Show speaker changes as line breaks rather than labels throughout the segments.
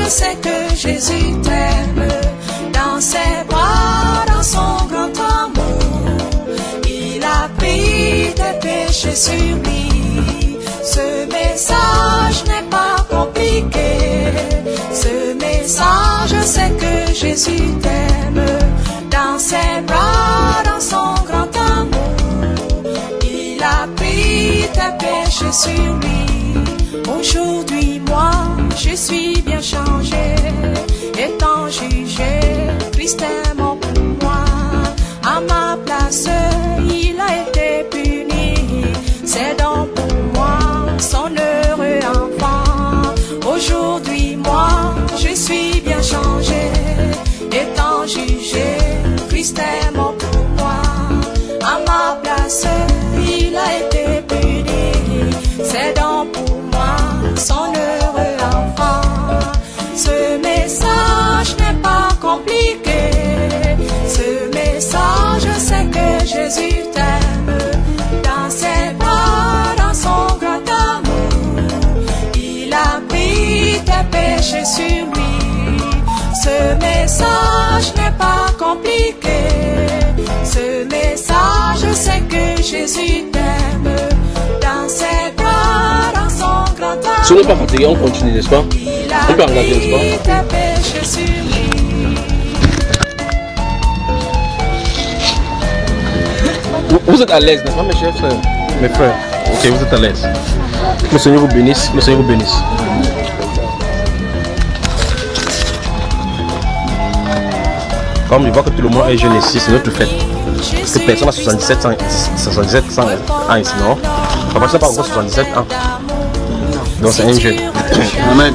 je sais que Jésus t'aime. Dans ses bras, dans son grand amour, il a pris tes péchés sur lui. Ce message n'est pas compliqué. Ce message, je sais que Jésus t'aime. Dans ses bras, dans son grand amour, il a pris tes péchés sur lui. Aujourd'hui, moi, je suis bien changé. Étant jugé, Christ est mort pour moi. À ma place, il a été puni. C'est donc pour moi, son heureux enfant. Aujourd'hui, moi, je suis bien changé. Étant jugé, Christ est mort pour moi. À ma place, il a été puni. C'est donc pour moi, son heureux enfant. Ce message n'est pas compliqué. Ce message, je sais que Jésus t'aime. Dans ses bras, dans son grand amour, il a pris tes péchés sur lui. Ce message n'est pas compliqué. Ce message, je sais que Jésus t'aime. Dans ses bras, dans son grand amour.
Si on n'est pas fatigué, on continue, n'est-ce pas? On peut regarder, n'est-ce pas? Vous êtes à l'aise, n'est-ce pas, mes chers frères? Mes frères, ok, vous êtes à l'aise. Que le Seigneur vous bénisse, que le Seigneur vous bénisse. Comme je vois que tout le monde est jeune ici, c'est notre fête. Parce que personne n'a 77 ans ici, non? Papa, ça pas encore 77 ans. Donc c'est un jeune. Amen.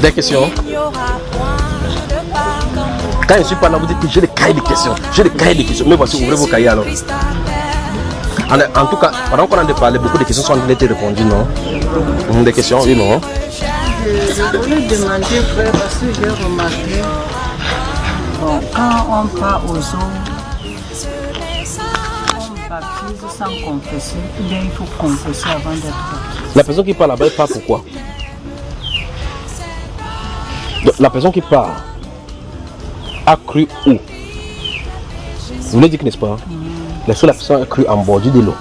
Des questions? Quand je ne suis pas là, vous dites que j'ai des cahiers de questions. J'ai des cahiers de questions. Mais voici, ouvrez vos cahiers alors. En tout cas, pendant qu'on en a parlé, beaucoup de questions sont été répondues, non? Des questions, oui, non?
Je voulais demander, frère, parce que j'ai remarqué, bon, quand on part aux eaux, on baptise sans confesser, ou bien il faut confesser avant d'être baptisé.
La personne qui part là-bas, elle part pourquoi? La personne qui part a cru où? Vous l'avez dit, n'est-ce pas? La seule personne a cru en bordure de l'eau.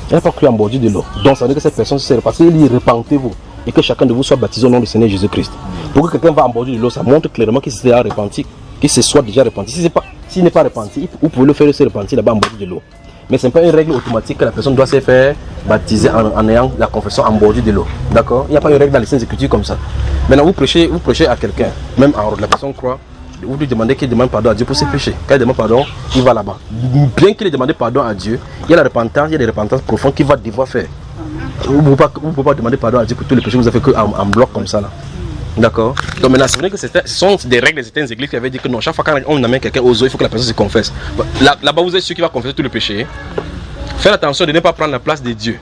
Elle n'a pas cru en bordure de l'eau. Donc ça veut dire que cette personne s'est repassée. Il dit repentez-vous et que chacun de vous soit baptisé au nom du Seigneur Jésus-Christ. Pour que quelqu'un va en bordure de l'eau, ça montre clairement qu'il s'est déjà repenti, qu'il se soit déjà repenti. S'il n'est pas repenti, vous pouvez le faire se repentir là-bas en bordure de l'eau. Mais ce n'est pas une règle automatique que la personne doit se faire baptiser en ayant la confession en bordure de l'eau. D'accord? Il n'y a pas une règle dans les Saintes Écritures comme ça. Maintenant, vous prêchez à quelqu'un, même en la personne croit, vous lui demandez qu'il demande pardon à Dieu pour ses péchés. Quand il demande pardon, il va là-bas. Bien qu'il ait demandé pardon à Dieu, il y a la repentance, il y a des repentances profondes qu'il va devoir faire. Vous ne pouvez pas demander pardon à Dieu pour tous les péchés que vous avez fait en bloc comme ça là. D'accord? Donc maintenant, c'est vrai que ce sont des règles de certaines églises qui avaient dit que non, chaque fois qu'on amène quelqu'un aux eaux, il faut que la personne se confesse. Là-bas, vous êtes sûr qu'il va confesser tous les péchés. Faites attention de ne pas prendre la place de Dieu,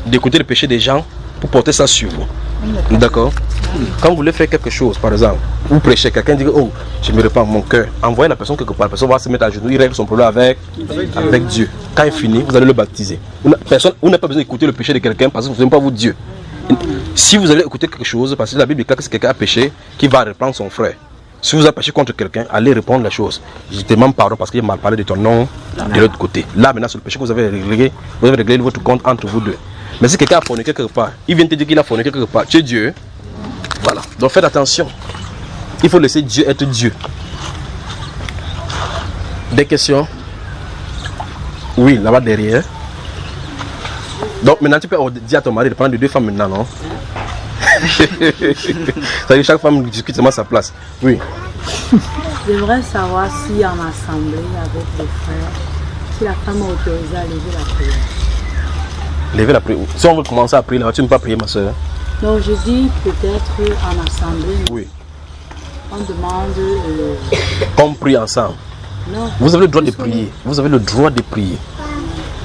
d'écouter les péchés des gens pour porter ça sur vous. D'accord? Quand vous voulez faire quelque chose, par exemple, vous prêchez, quelqu'un dit oh, je me repens mon cœur, envoyez la personne quelque part, la personne va se mettre à genoux, il règle son problème avec Dieu. Quand il finit, vous allez le baptiser. Vous n'avez pas besoin d'écouter le péché de quelqu'un parce que vous n'aimez pas vous Dieu. Si vous allez écouter quelque chose, parce que la Bible dit que si quelqu'un a péché, qu'il va reprendre son frère. Si vous avez péché contre quelqu'un, allez répondre la chose. Je te demande pardon parce qu'il a mal parlé de ton nom de l'autre côté. Là maintenant, sur le péché que vous avez réglé votre compte entre vous deux. Mais si quelqu'un a forniqué quelque part, il vient te dire qu'il a forniqué quelque part, tu es Dieu. Voilà, donc faites attention. Il faut laisser Dieu être Dieu. Des questions? Oui, là-bas derrière. Donc maintenant tu peux dire à ton mari de prendre 2 femmes maintenant, non? Ça veut dire chaque femme discute seulement sa place. Oui.
J'aimerais savoir si en assemblée avec les frères, si la femme est autorisée à lever la prière.
Lever la prière. Si on veut commencer à prier, là, tu ne peux pas prier, ma soeur.
Non, je dis peut-être en assemblée.
Oui.
On demande.
Qu'on prie ensemble. Non. Vous avez le droit de prier. Vous avez le droit de prier.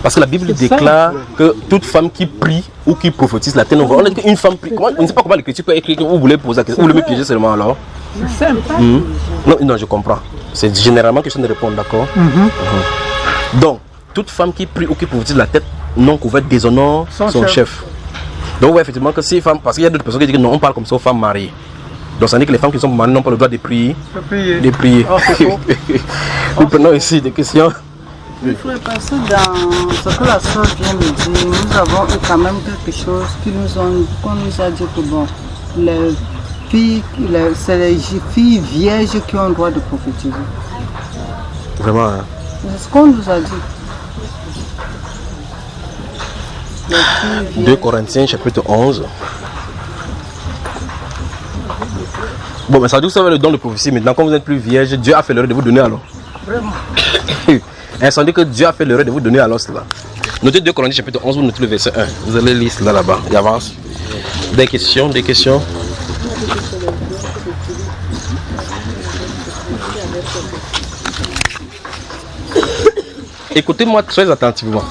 Parce que la Bible déclare que toute femme qui prie ou qui prophétise la terre, on dit qu'une femme prie. On ne sait pas comment l'Écriture peut écrire que vous voulez poser la question. Vous voulez me piéger seulement alors?
C'est simple.
Non, je comprends. C'est généralement question de répondre, d'accord? Donc, toute femme qui prie ou qui prophétise la tête non couverte déshonore son chef. Donc, ouais, effectivement, que ces femmes, parce qu'il y a d'autres personnes qui disent que non, on parle comme ça aux femmes mariées. Donc, ça veut dire que les femmes qui sont mariées n'ont pas le droit de prier. De prier.
Oh, c'est faux.
Nous prenons ici des questions.
Il faut passer dans ce que la soeur vient de dire. Nous avons eu quand même quelque chose qu'on nous a dit que bon, les filles, c'est les filles vierges qui ont le droit de prophétiser.
Vraiment. Hein?
C'est ce qu'on nous a dit.
2 Corinthiens chapitre 11. Bon, mais ça veut dire que vous avez le don de prophétie. Maintenant, quand vous n'êtes plus vierge, Dieu a fait l'erreur de vous donner alors.
Vraiment.
Ça dit que Dieu a fait l'erreur de vous donner alors cela. Notez 2 Corinthiens chapitre 11, vous notez le verset 1. Vous allez lire cela là-bas. Il avance. Des questions. Écoutez-moi très attentivement.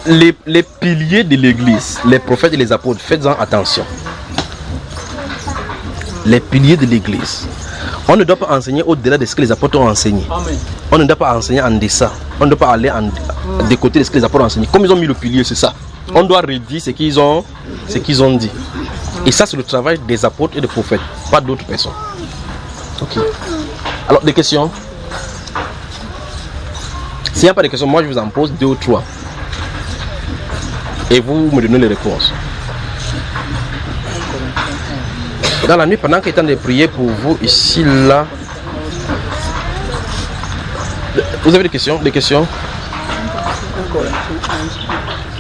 Les piliers de l'église, les prophètes et les apôtres, faites-en attention. Les piliers de l'église. On ne doit pas enseigner au-delà de ce que les apôtres ont enseigné.
Amen.
On ne doit pas enseigner en deçà. On ne doit pas aller de côté de ce que les apôtres ont enseigné. Comme ils ont mis le pilier, c'est ça. On doit redire ce qu'ils ont dit. Et ça, c'est le travail des apôtres et des prophètes, pas d'autres personnes. Ok. Alors, des questions? S'il n'y a pas de questions, moi je vous en pose 2 ou 3. Et vous me donnez les réponses. Dans la nuit, pendant qu'il est temps de prier pour vous, ici, là. Vous avez des questions?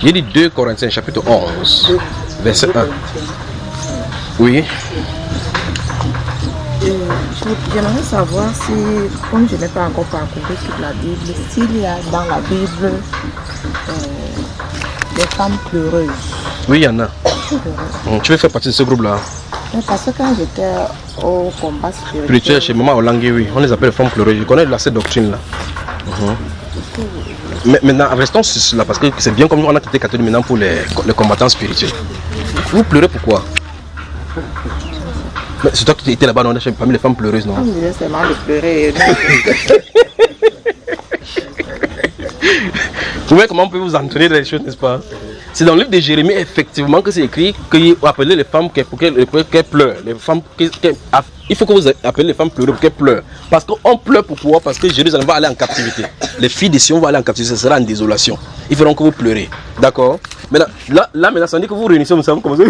J'ai dit 2 Corinthiens, chapitre 11, verset 1. Oui.
J'aimerais savoir si, comme je n'ai pas encore parcouru toute la Bible, s'il y a dans la Bible des femmes pleureuses.
Oui, il y en a. Tu veux faire partie de ce groupe-là?
Parce que quand j'étais au combat
spirituel chez Maman Olangue, oui, on les appelle les femmes pleureuses. Je connais cette doctrine-là. Mais maintenant, restons sur cela parce que c'est bien comme nous, on a quitté catholique maintenant pour les combattants spirituels. Vous pleurez pourquoi? Mais c'est toi qui étais là-bas, on a parmi les femmes pleureuses, non?
On me disait seulement de pleurer.
Vous voyez comment on peut vous entraîner dans les choses, n'est-ce pas? C'est dans le livre de Jérémie, effectivement, que c'est écrit qu'il faut appeler les femmes pour qu'elles pleurent. Les femmes, il faut que vous appelez les femmes pleurer pour qu'elles pleurent. Parce qu'on pleure pourquoi? Parce que Jérusalem va aller en captivité. Les filles de Sion vont aller en captivité, ce sera en désolation. Il faudra que vous pleurez. D'accord? Mais là, maintenant, ça veut dire que vous réunissez, vous savez comment ça.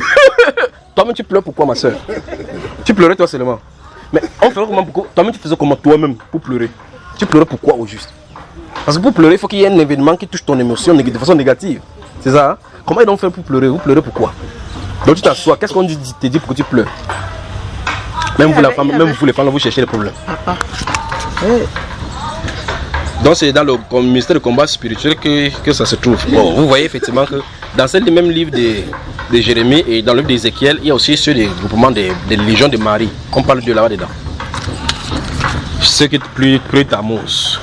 Toi-même, tu pleures pourquoi, ma soeur? Tu pleurais toi seulement. Mais on ferait comment pourquoi? Toi-même, tu faisais comment toi-même pour pleurer? Tu pleurais pourquoi au juste? Parce que pour pleurer, il faut qu'il y ait un événement qui touche ton émotion de façon négative. C'est ça? Hein? Comment ils vont faire pour pleurer? Vous pleurez pourquoi? Donc tu t'assois, qu'est-ce qu'on te dit pourquoi tu pleures? Même vous, les femmes, vous cherchez les problèmes.
Papa. Oui.
Donc c'est dans le ministère de combat spirituel que ça se trouve. Bon, vous voyez effectivement que dans ce même livre de Jérémie et dans le livre d'Ézéchiel, il y a aussi ceux des groupements des légions de Marie. On parle de là-bas dedans. Ceux qui pleurent ta mousse.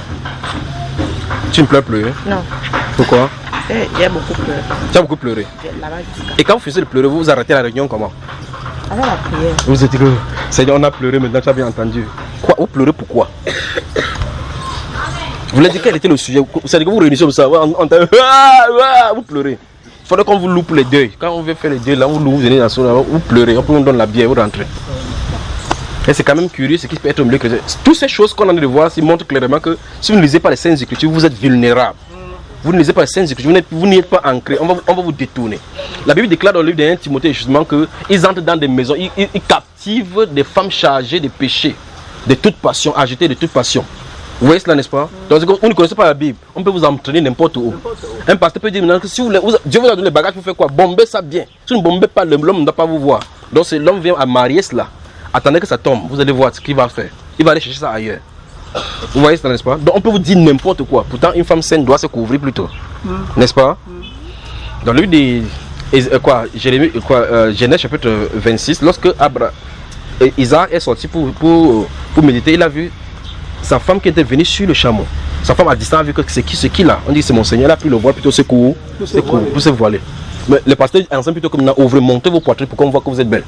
Tu ne pleures plus? Hein?
Non.
Pourquoi?
Il y a beaucoup pleuré.
Tu as beaucoup pleuré? Et quand vous faisiez le pleurer, vous arrêtez la réunion comment?
Avec la prière.
Vous dites que Seigneur, on a pleuré, maintenant tu as bien entendu. Quoi? Vous pleurez pourquoi? Vous voulez dire quel était le sujet? C'est-à-dire que vous réunissez comme ça, vous pleurez. Il faudrait qu'on vous loue pour les deuils. Quand on veut faire les deuils, là, vous venez dans ce là, vous pleurez, on vous donne la bière, vous rentrez. Et c'est quand même curieux ce qui peut être au milieu chrétien. Toutes ces choses qu'on a de voir montrent clairement que si vous ne lisez pas les Saintes Écritures, vous êtes vulnérable. Vous ne lisez pas les Saintes Écritures, vous n'y êtes pas ancré, on va vous détourner. La Bible déclare dans le livre de 1 Timothée justement qu'ils entrent dans des maisons, ils captivent des femmes chargées de péché, de toute passion, agitées de toute passion. Vous voyez cela, n'est-ce pas? Donc, vous ne connaissez pas la Bible, on peut vous entraîner n'importe où. Un pasteur peut dire maintenant que si Dieu vous a donné les bagages, vous faites quoi? Bombez ça bien. Si vous ne bombez pas, l'homme ne doit pas vous voir. Donc l'homme vient à marier cela. Attendez que ça tombe, vous allez voir ce qu'il va faire. Il va aller chercher ça ailleurs. Vous voyez ça, n'est-ce pas? Donc on peut vous dire n'importe quoi. Pourtant, une femme saine doit se couvrir plutôt. N'est-ce pas? Dans le livre de Genèse chapitre 26, lorsque Isaac est sorti pour méditer, il a vu sa femme qui était venue sur le chameau. Sa femme à distance a vu que c'est qui là? On dit c'est mon Seigneur, il a pu le voir plutôt se couvrir, pour se voiler. Mais le pasteur enseigne plutôt comme ouvrez, montez vos poitrines pour qu'on voit que vous êtes belle.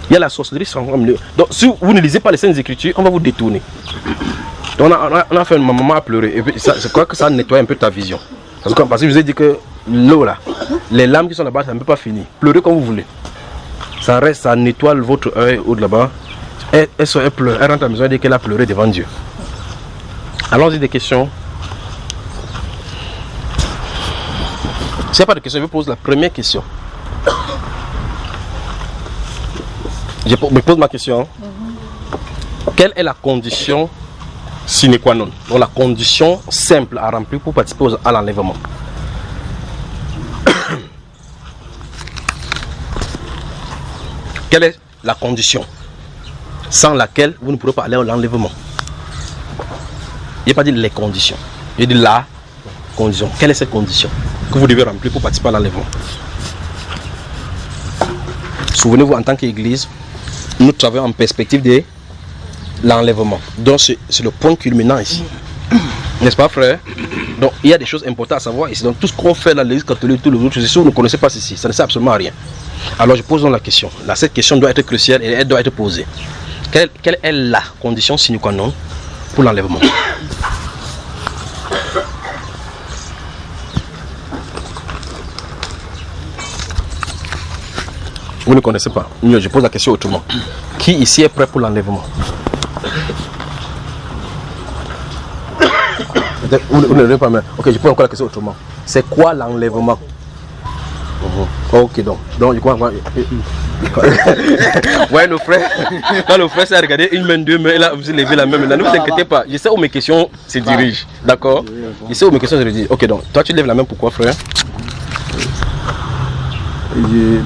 Il y a la sorcellerie sur le milieu. Donc si vous ne lisez pas les Saintes Écritures, on va vous détourner. Donc on a fait ma maman à pleurer. Et puis je crois que ça nettoie un peu ta vision. Parce que je vous ai dit que l'eau là, les lames qui sont là-bas, ça ne peut pas finir. Pleurez comme vous voulez. Ça reste, ça nettoie votre œil ou de là-bas. Elle pleure, elle rentre à la maison et dit qu'elle a pleuré devant Dieu. Allons-y des questions. S'il n'y a pas de questions, je vous pose la première question. Je me pose ma question. Quelle est la condition sine qua non, donc la condition simple à remplir pour participer à l'enlèvement? Quelle est la condition sans laquelle vous ne pourrez pas aller à l'enlèvement? Il n'y a pas dit les conditions, il dit la condition. Quelle est cette condition que vous devez remplir pour participer à l'enlèvement? Souvenez-vous, en tant qu'Église, nous travaillons en perspective de l'enlèvement. Donc c'est le point culminant ici. N'est-ce pas, frère? Donc il y a des choses importantes à savoir ici. Donc tout ce qu'on fait dans l'Église catholique, tous les autres, si vous ne connaissez pas ceci, ça ne sert absolument à rien. Alors je pose donc la question. Là, cette question doit être cruciale et elle doit être posée. Quelle est la condition sine qua non pour l'enlèvement? Vous ne connaissez pas. Je pose la question autrement. Qui ici est prêt pour l'enlèvement? Vous ne l'avez pas, mais ok, je pose encore la question autrement. C'est quoi l'enlèvement? Ok, donc je crois. Ouais, le frère, quand le frère s'est regardé une main, deux mains, il a levé la main. Maintenant, ne vous inquiétez pas, je sais où mes questions se dirigent. D'accord? Je sais où mes questions se dirigent. Ok, donc toi tu lèves la main, pourquoi, frère?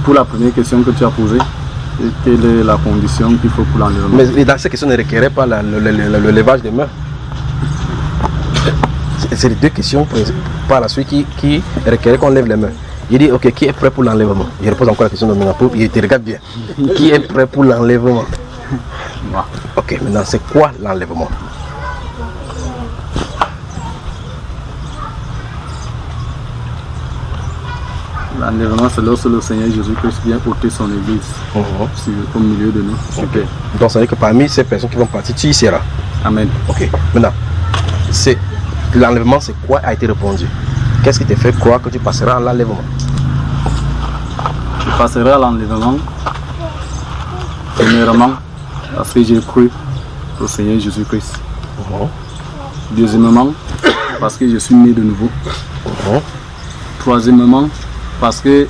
Pour la première question que tu as posée, quelle est la condition qu'il faut pour l'enlèvement?
Mais dans ces questions ne requérait pas le levage des mains. C'est les deux questions par la suite qui requéraient qu'on lève les mains. Il dit, ok, qui est prêt pour l'enlèvement? Je repose encore la question de Minapo, il te regarde bien. Qui est prêt pour l'enlèvement? Ok, maintenant c'est quoi l'enlèvement?
L'enlèvement, c'est lorsque le Seigneur Jésus-Christ vient ôter son église au milieu de nous.
Okay. Donc ça veut dire que parmi ces personnes qui vont partir, tu y seras.
Amen.
Ok, maintenant, l'enlèvement, c'est quoi a été répondu? Qu'est-ce qui te fait croire que tu passeras à l'enlèvement?
Je passerai à l'enlèvement, premièrement, parce que j'ai cru au Seigneur Jésus-Christ. Deuxièmement, parce que je suis né de nouveau. Troisièmement, parce que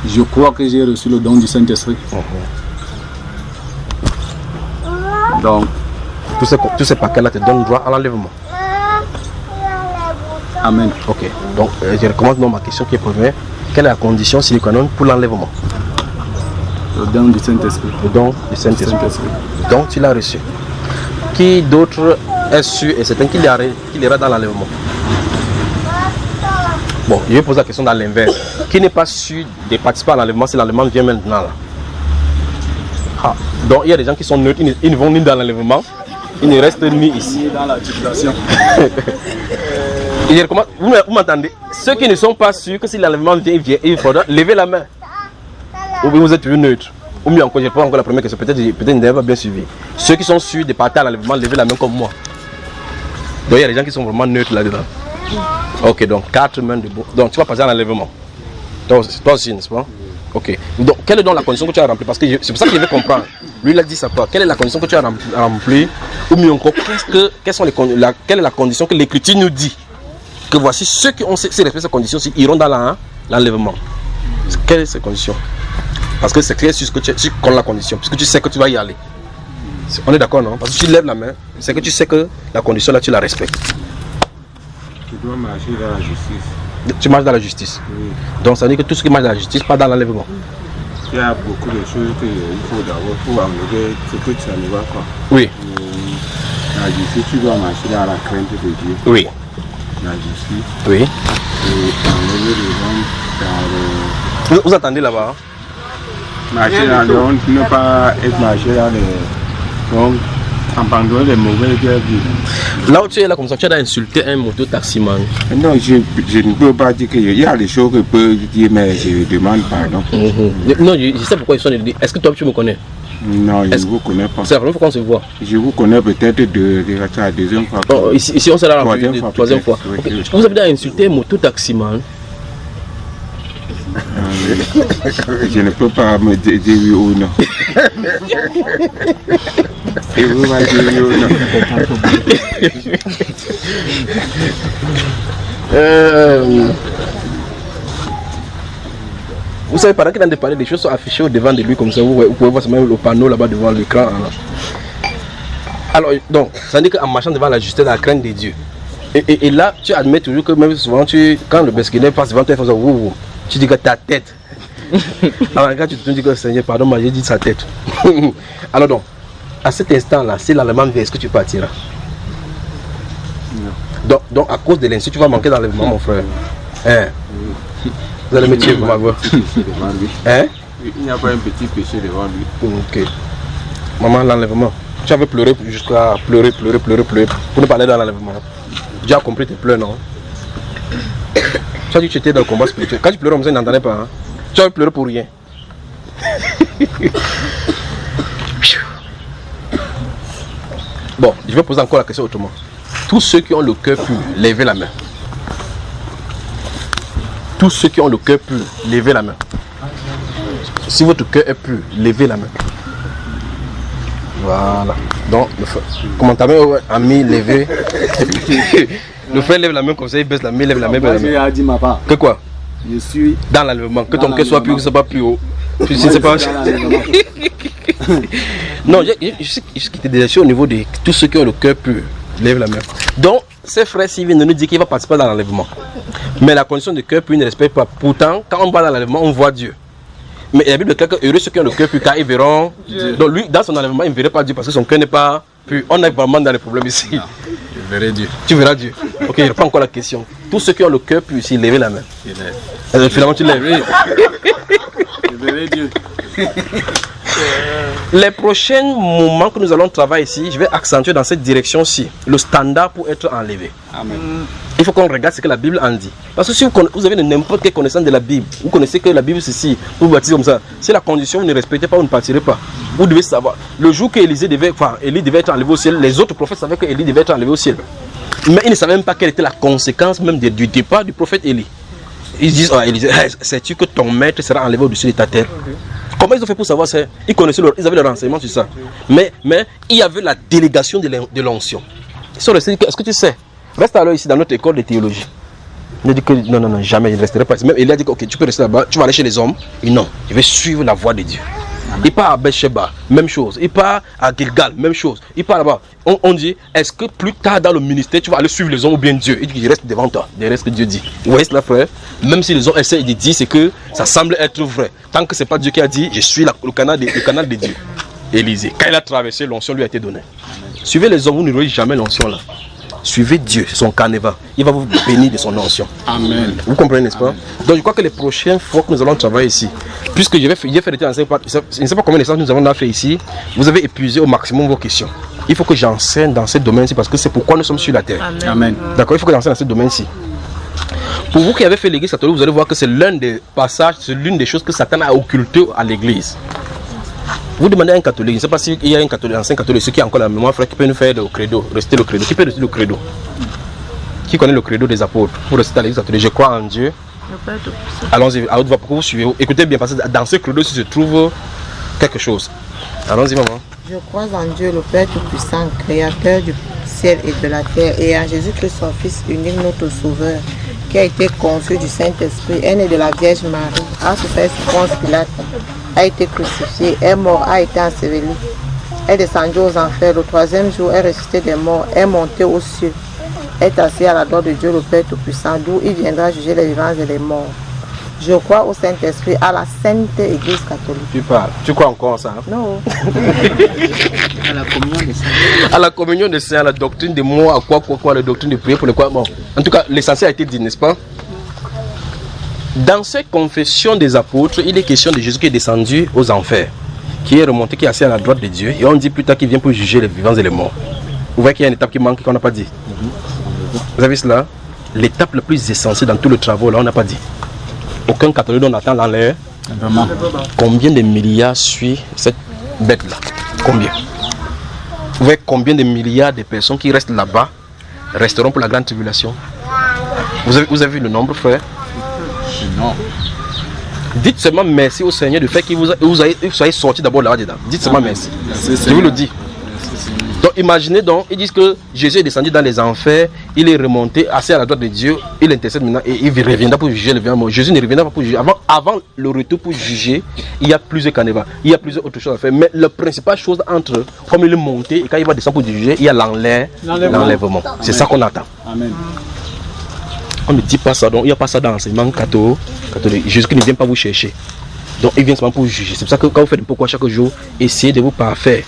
je crois que j'ai reçu le don du Saint-Esprit. Donc,
tous ces paquets-là te donnent droit à l'enlèvement.
Amen.
Ok, donc je recommence donc ma question qui est première. Quelle est la condition sine qua non pour l'enlèvement?
Le don du Saint-Esprit.
Le don du Saint-Esprit. Donc tu l'as reçu. Qui d'autre est sûr et certain qu'il ira dans l'enlèvement? Bon, je vais poser la question dans l'inverse. Qui n'est pas sûr de participer à l'enlèvement si l'enlèvement vient maintenant là? Donc il y a des gens qui sont neutres, ils ne vont ni dans l'enlèvement, ils ne restent ni ici.
Dans la tribulation.
Vous m'entendez? Ceux qui ne sont pas sûrs que si l'enlèvement vient, il faudra lever la main. Ou bien vous êtes toujours neutre. Ou mieux encore, je ne sais pas encore la première question, peut-être vous n'avez pas bien suivi. Ceux qui sont sûrs de partir à l'enlèvement, levez la main comme moi. Donc il y a des gens qui sont vraiment neutres là-dedans. Ok, donc 4 mains debout. Donc tu vas passer à l'enlèvement. Toi aussi, n'est-ce pas? Ok. Donc quelle est donc la condition que tu as remplie? Parce que c'est pour ça que je veux comprendre. Lui il a dit ça part. Quelle est la condition que tu as remplie? Ou mieux encore, quelle est la condition que l'Écriture nous dit? Que voici ceux qui ont respecté ces conditions-ci iront dans l'enlèvement. Quelle est cette condition? Parce que c'est clair sur ce que tu connais la condition, puisque tu sais que tu vas y aller. On est d'accord, non? Parce que tu lèves la main, c'est que tu sais que la condition là, tu la respectes.
Tu dois marcher dans la justice.
Tu marches dans la justice.
Oui.
Donc ça veut dire que tout ce qui marche dans la justice, pas dans l'enlèvement.
Il y a beaucoup de choses qu'il faut d'abord pour enlever ce que tu enlèves, quoi.
Oui.
La justice, tu dois marcher dans la crainte de Dieu.
Oui.
La justice.
Oui.
Et enlever les hommes dans le...
Vous attendez là-bas?
Marcher dans le monde, ne pas être marché dans les... Donc, abandonner les mauvais vies.
Là où tu es là comme ça, tu as insulté un moto-taximan.
Non, je ne peux pas dire qu'il y a des choses que je peux dire, mais je demande pardon.
Non, je sais pourquoi ils sont dit. Est-ce que toi tu me connais?
Non, je ne vous connais pas.
C'est la première fois qu'on se voit.
Je vous connais peut-être de la deuxième fois.
Oh, ici on s'est là la troisième fois.
Oui,
Okay.
oui.
Vous avez insulté un moto-taximan.
Je ne peux pas me dire oui ou non. Et vous m'avez dit oui ou non.
Vous savez, pendant qu'il est en train de parler, des choses sont affichées au devant de lui comme ça. Vous pouvez voir même le panneau là-bas devant l'écran. Alors, donc, ça veut dire qu'en marchant devant la justice, la crainte de Dieu. Et là, tu admets toujours que même souvent, quand le besquineur passe devant toi, tu dis que ta tête. Alors, quand tu te dis que Seigneur, pardon, moi j'ai dit sa tête. Alors donc, à cet instant-là, si l'enlèvement vient, est-ce que tu partiras? Non. Donc, à cause de l'insulte, tu vas manquer d'enlèvement, mon frère. Hein? Vous allez me tuer, vous m'avez. Hein?
Il n'y a pas un petit péché devant lui.
Ok. Maman, l'enlèvement. Tu avais pleuré jusqu'à pleurer pour ne pas aller dans l'enlèvement. Tu as compris tes pleurs, non? Tu as dit que tu étais dans le combat spirituel. Quand tu pleurais, on n'entendait pas. Hein? Tu as pleuré pour rien. Bon, je vais poser encore la question autrement. Tous ceux qui ont le cœur pur, levez la main. Tous ceux qui ont le cœur pur, levez la main. Si votre cœur est pur, levez la main. Voilà. Donc, comment ta main, ami, levez. Le frère lève la main comme ça, il baisse la main, lève la main, baisse la main.
Dit ma part.
Que quoi?
Je suis
dans l'enlèvement. Que ton cœur soit pur, que ce soit pas plus haut. Tu sais pas. Non, je sais qu'il était déjà au niveau de tous ceux qui ont le cœur pur. Lève la main. Donc, ces frères, s'ils viennent de nous dire qu'il va participer dans l'enlèvement. Mais la condition de cœur pur ne respecte pas. Pourtant, quand on va dans l'enlèvement, on voit Dieu. Mais la Bible déclare que heureux ceux qui ont le cœur pur, car ils verront Dieu. Donc lui, dans son enlèvement, il ne verrait pas Dieu parce que son cœur n'est pas pur. On est vraiment dans les problèmes ici.
Je verrai Dieu.
Tu verras Dieu. Ok, je reprends encore la question. Tous ceux qui ont le cœur pur, ici, levez la main. Finalement, tu lèves.
Je verrai Dieu.
Les prochains moments que nous allons travailler ici, je vais accentuer dans cette direction-ci le standard pour être enlevé.
Amen.
Il faut qu'on regarde ce que la Bible en dit. Parce que si vous avez n'importe quelle connaissance de la Bible, vous connaissez que la Bible c'est ci, vous vous baptisez comme ça. Si la condition vous ne respectez pas, vous ne partirez pas. Vous devez savoir. Le jour que Élie devait être enlevé au ciel, les autres prophètes savaient que Élie devait être enlevé au ciel. Mais ils ne savaient même pas quelle était la conséquence même du départ du prophète Élie. Ils disent à Élie, sais-tu que ton maître sera enlevé au-dessus de ta terre? Comment ils ont fait pour savoir ça? Ils connaissaient, ils avaient le renseignement sur ça. Mais il y avait la délégation de l'onction. Ils sont restés, est-ce que tu sais? Reste alors ici dans notre école de théologie. Il a dit que non, jamais, il ne resterait pas ici. Même il a dit que ok, tu peux rester là-bas, tu vas aller chez les hommes. Et non, je vais suivre la voie de Dieu. Il part à Beersheba, même chose. Il part à Gilgal, même chose. Il part là-bas. On dit, est-ce que plus tard dans le ministère, tu vas aller suivre les hommes ou bien Dieu? Il dit qu'il reste devant toi, derrière ce que Dieu dit. Vous voyez cela, frère? Même si les hommes essaient de dire, c'est que ça semble être vrai. Tant que ce n'est pas Dieu qui a dit, je suis le canal de Dieu. Élisée, quand il a traversé, l'onction lui a été donnée. Suivez les hommes, vous n'aurez jamais l'onction là. Suivez Dieu, son carnaval. Il va vous bénir de son onction.
Amen.
Vous comprenez, n'est-ce pas? Donc je crois que les prochaines fois que nous allons travailler ici, puisque je vais faire des enseignements, je ne sais pas combien de séances nous avons fait ici, vous avez épuisé au maximum vos questions. Il faut que j'enseigne dans ce domaine-ci parce que c'est pourquoi nous sommes sur la terre.
Amen.
Amen.
D'accord, il faut que j'enseigne dans ce domaine-ci. Pour vous qui avez fait l'église catholique, vous allez voir que c'est l'un des passages, c'est l'une des choses que Satan a occultées à l'église. Vous demandez à un catholique, je ne sais pas s'il y a un catholique, ancien catholique, ceux qui ont encore la mémoire, frère, qui peut nous faire le credo, réciter le credo. Qui peut réciter le credo? Qui connaît le credo des apôtres? Pour réciter à l'église catholique, je crois en Dieu. Allons-y, à haute voix, pour que vous suivez. Écoutez bien, parce que dans ce credo, si se trouve quelque chose. Allons-y, maman.
Je crois en Dieu, le Père Tout-Puissant, Créateur du ciel et de la terre, et en Jésus-Christ, son Fils unique, notre Sauveur, qui a été conçu du Saint-Esprit, est né de la Vierge Marie, a souffert sous Ponce Pilate, a été crucifié, est mort, a été enseveli, est descendu aux enfers, le troisième jour est ressuscité des morts, est monté aux cieux, est assis à la droite de Dieu le Père Tout-Puissant, d'où il viendra juger les vivants et les morts. Je crois au Saint-Esprit, à la Sainte Église catholique.
Tu parles. Tu crois encore ça? Hein?
Non.
À la communion des saints.
À la communion des saints, à la doctrine des mots, à quoi, la doctrine de prière pour les quoi. Bon. En tout cas, l'essentiel a été dit, n'est-ce pas? Dans cette confession des apôtres, il est question de Jésus qui est descendu aux enfers, qui est remonté, qui est assis à la droite de Dieu, et on dit plus tard qu'il vient pour juger les vivants et les morts. Vous voyez qu'il y a une étape qui manque qu'on n'a pas dit. Vous avez cela? L'étape la plus essentielle dans tout le travail, là, on n'a pas dit. Aucun catholique n'en attend dans l'air. Combien de milliards suit cette bête-là? Combien? Vous voyez combien de milliards de personnes qui restent là-bas resteront pour la grande tribulation? Vous avez vu le nombre, frère?
Non.
Dites seulement merci au Seigneur du fait que vous soyez sorti d'abord là-dedans. Dites seulement merci. Je vous le dis. Donc imaginez donc, ils disent que Jésus est descendu dans les enfers, il est remonté assis à la droite de Dieu, il intercède maintenant et il reviendra pour juger le vivant. Jésus ne reviendra pas pour juger. Avant le retour pour juger, il y a plusieurs canevas, il y a plusieurs autres choses à faire. Mais la principale chose entre, comme il est monté et quand il va descendre pour juger, il y a l'enlèvement. C'est ça qu'on attend. Amen. On ne dit pas ça, donc il n'y a pas ça dans l'enseignement catholique. Jésus ne vient pas vous chercher. Donc il vient seulement pour juger. C'est pour ça que quand vous faites pourquoi chaque jour, essayez de vous parfaire.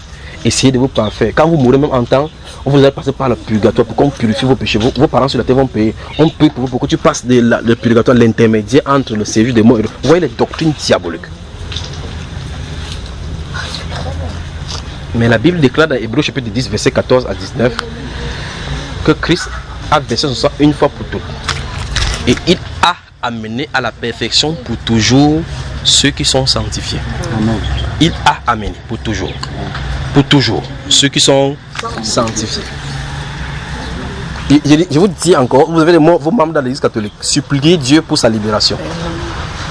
Essayez de vous parfaire. Quand vous mourrez même en temps, vous allez passer par le purgatoire pour qu'on purifie vos péchés. Vos parents sur la terre vont payer. On paye pour que tu passes le purgatoire, l'intermédiaire entre le séjour des morts et le... Vous voyez les doctrines diaboliques. Mais la Bible déclare dans Hébreux chapitre 10, verset 14 à 19 que Christ a versé son sang une fois pour toutes. Et il a amené à la perfection pour toujours ceux qui sont sanctifiés. Amen. Il a amené pour toujours. Pour toujours ceux qui sont sanctifiés. Je vous dis encore, vous avez vos membres dans l'église catholique, suppliez Dieu pour sa libération.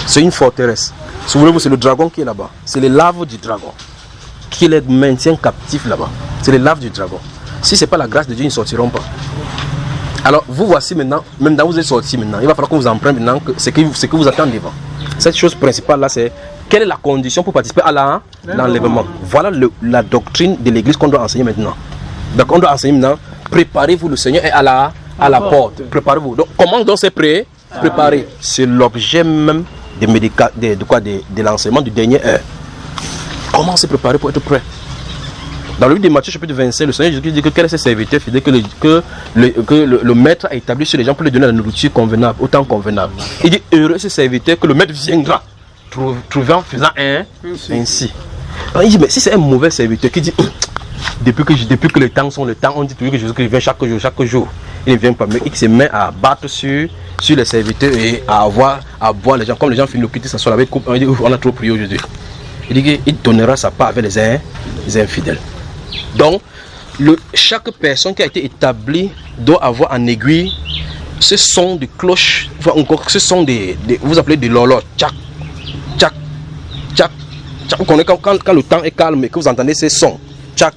C'est une forteresse. Souvenez-vous, c'est le dragon qui est là-bas. C'est les larves du dragon qui les maintient captifs là-bas. C'est les larves du dragon. Si ce n'est pas la grâce de Dieu, ils ne sortiront pas. Alors vous voici maintenant, même dans vous êtes sortis maintenant, il va falloir qu'on vous emprunte maintenant ce que vous attendez devant. Cette chose principale là, c'est quelle est la condition pour participer à l'enlèvement. Voilà la doctrine de l'église qu'on doit enseigner maintenant. Donc on doit enseigner maintenant, préparez-vous, le Seigneur est à la porte. Préparez-vous. Donc comment donc c'est préparer? C'est l'objet même de l'enseignement du dernier heure. Comment se préparer pour être prêt? Dans le livre de Matthieu chapitre 25, le Seigneur Jésus dit que quel est ce serviteur fidèle que le maître a établi sur les gens pour lui donner la nourriture convenable, autant convenable. Il dit heureux ce serviteur que le maître viendra trouver en faisant ainsi. Alors, il dit mais si c'est un mauvais serviteur qui dit depuis que les temps sont le temps, on dit toujours que Jésus vient chaque jour. Il ne vient pas, mais il se met à battre sur les serviteurs et à boire les gens. Comme les gens finissent de quitter sa soeur avec coupe, on dit on a trop prié aujourd'hui. Il dit qu'il donnera sa part avec les infidèles. Donc, chaque personne qui a été établie doit avoir en aiguille ce son de cloche, encore ce son vous appelez des lolo, tchac, tchac, tchac, tchac. Vous connaissez quand le temps est calme et que vous entendez ces sons, tchac,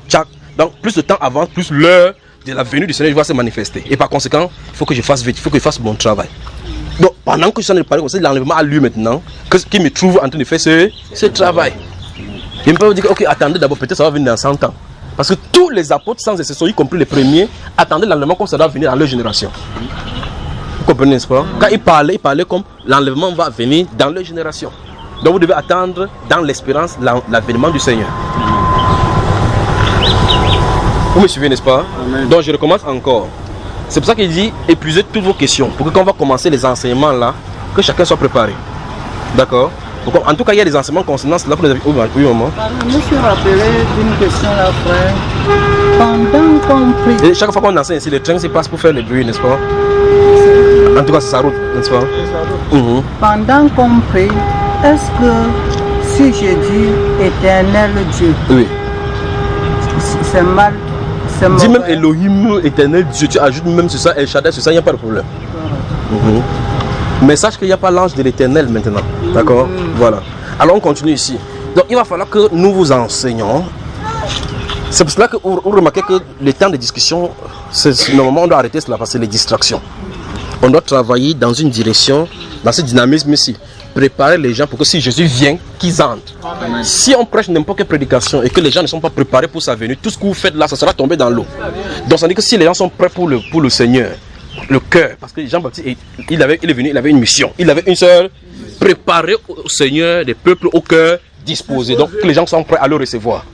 tchac. Donc, plus le temps avance, plus l'heure de la venue du Seigneur va se manifester. Et par conséquent, il faut que je fasse vite, il faut que je fasse mon travail. Donc, pendant que je suis en train de parler, c'est l'enlèvement à lui maintenant, qui me trouve en train de faire ce travail. Il ne peut pas vous dire, ok, attendez d'abord, peut-être ça va venir dans 100 ans. Parce que tous les apôtres, sans exception, y compris les premiers, attendaient l'enlèvement comme ça doit venir dans leur génération. Vous comprenez, n'est-ce pas? Quand ils parlaient comme l'enlèvement va venir dans leur génération. Donc vous devez attendre dans l'espérance l'avènement du Seigneur. Vous me suivez, n'est-ce pas? Amen. Donc je recommence encore. C'est pour ça qu'il dit, épuisez toutes vos questions, pour que quand on va commencer les enseignements là, que chacun soit préparé. D'accord? Donc, en tout cas, il y a des enseignements concernant cela pour les avis. Oui, maman.
Je me suis rappelé d'une question là, frère. Pendant qu'on prie.
Et chaque fois qu'on enseigne ici, le train se passe pour faire le bruit, n'est-ce pas? En tout cas, c'est sa route, n'est-ce pas?
Pendant qu'on prie, est-ce que si je dis éternel Dieu, oui, c'est mal?
Dis même Elohim, éternel Dieu, tu ajoutes même sur ça, El Shaddai, sur ça, il n'y a pas de problème. Mais sache qu'il n'y a pas l'ange de l'éternel maintenant. D'accord? Voilà. Alors on continue ici. Donc il va falloir que nous vous enseignons. C'est pour cela que vous remarquez que le temps de discussion, normalement on doit arrêter cela parce que c'est les distractions. On doit travailler dans une direction, dans ce dynamisme ici. Préparer les gens pour que si Jésus vient, qu'ils entrent. Amen. Si on prêche n'importe quelle prédication et que les gens ne sont pas préparés pour sa venue, tout ce que vous faites là, ça sera tombé dans l'eau. Donc ça veut dire que si les gens sont prêts pour le Seigneur, le cœur, parce que Jean-Baptiste, il est venu, il avait une mission, il avait une seule, préparer au Seigneur des peuples au cœur disposé, donc que les gens sont prêts à le recevoir.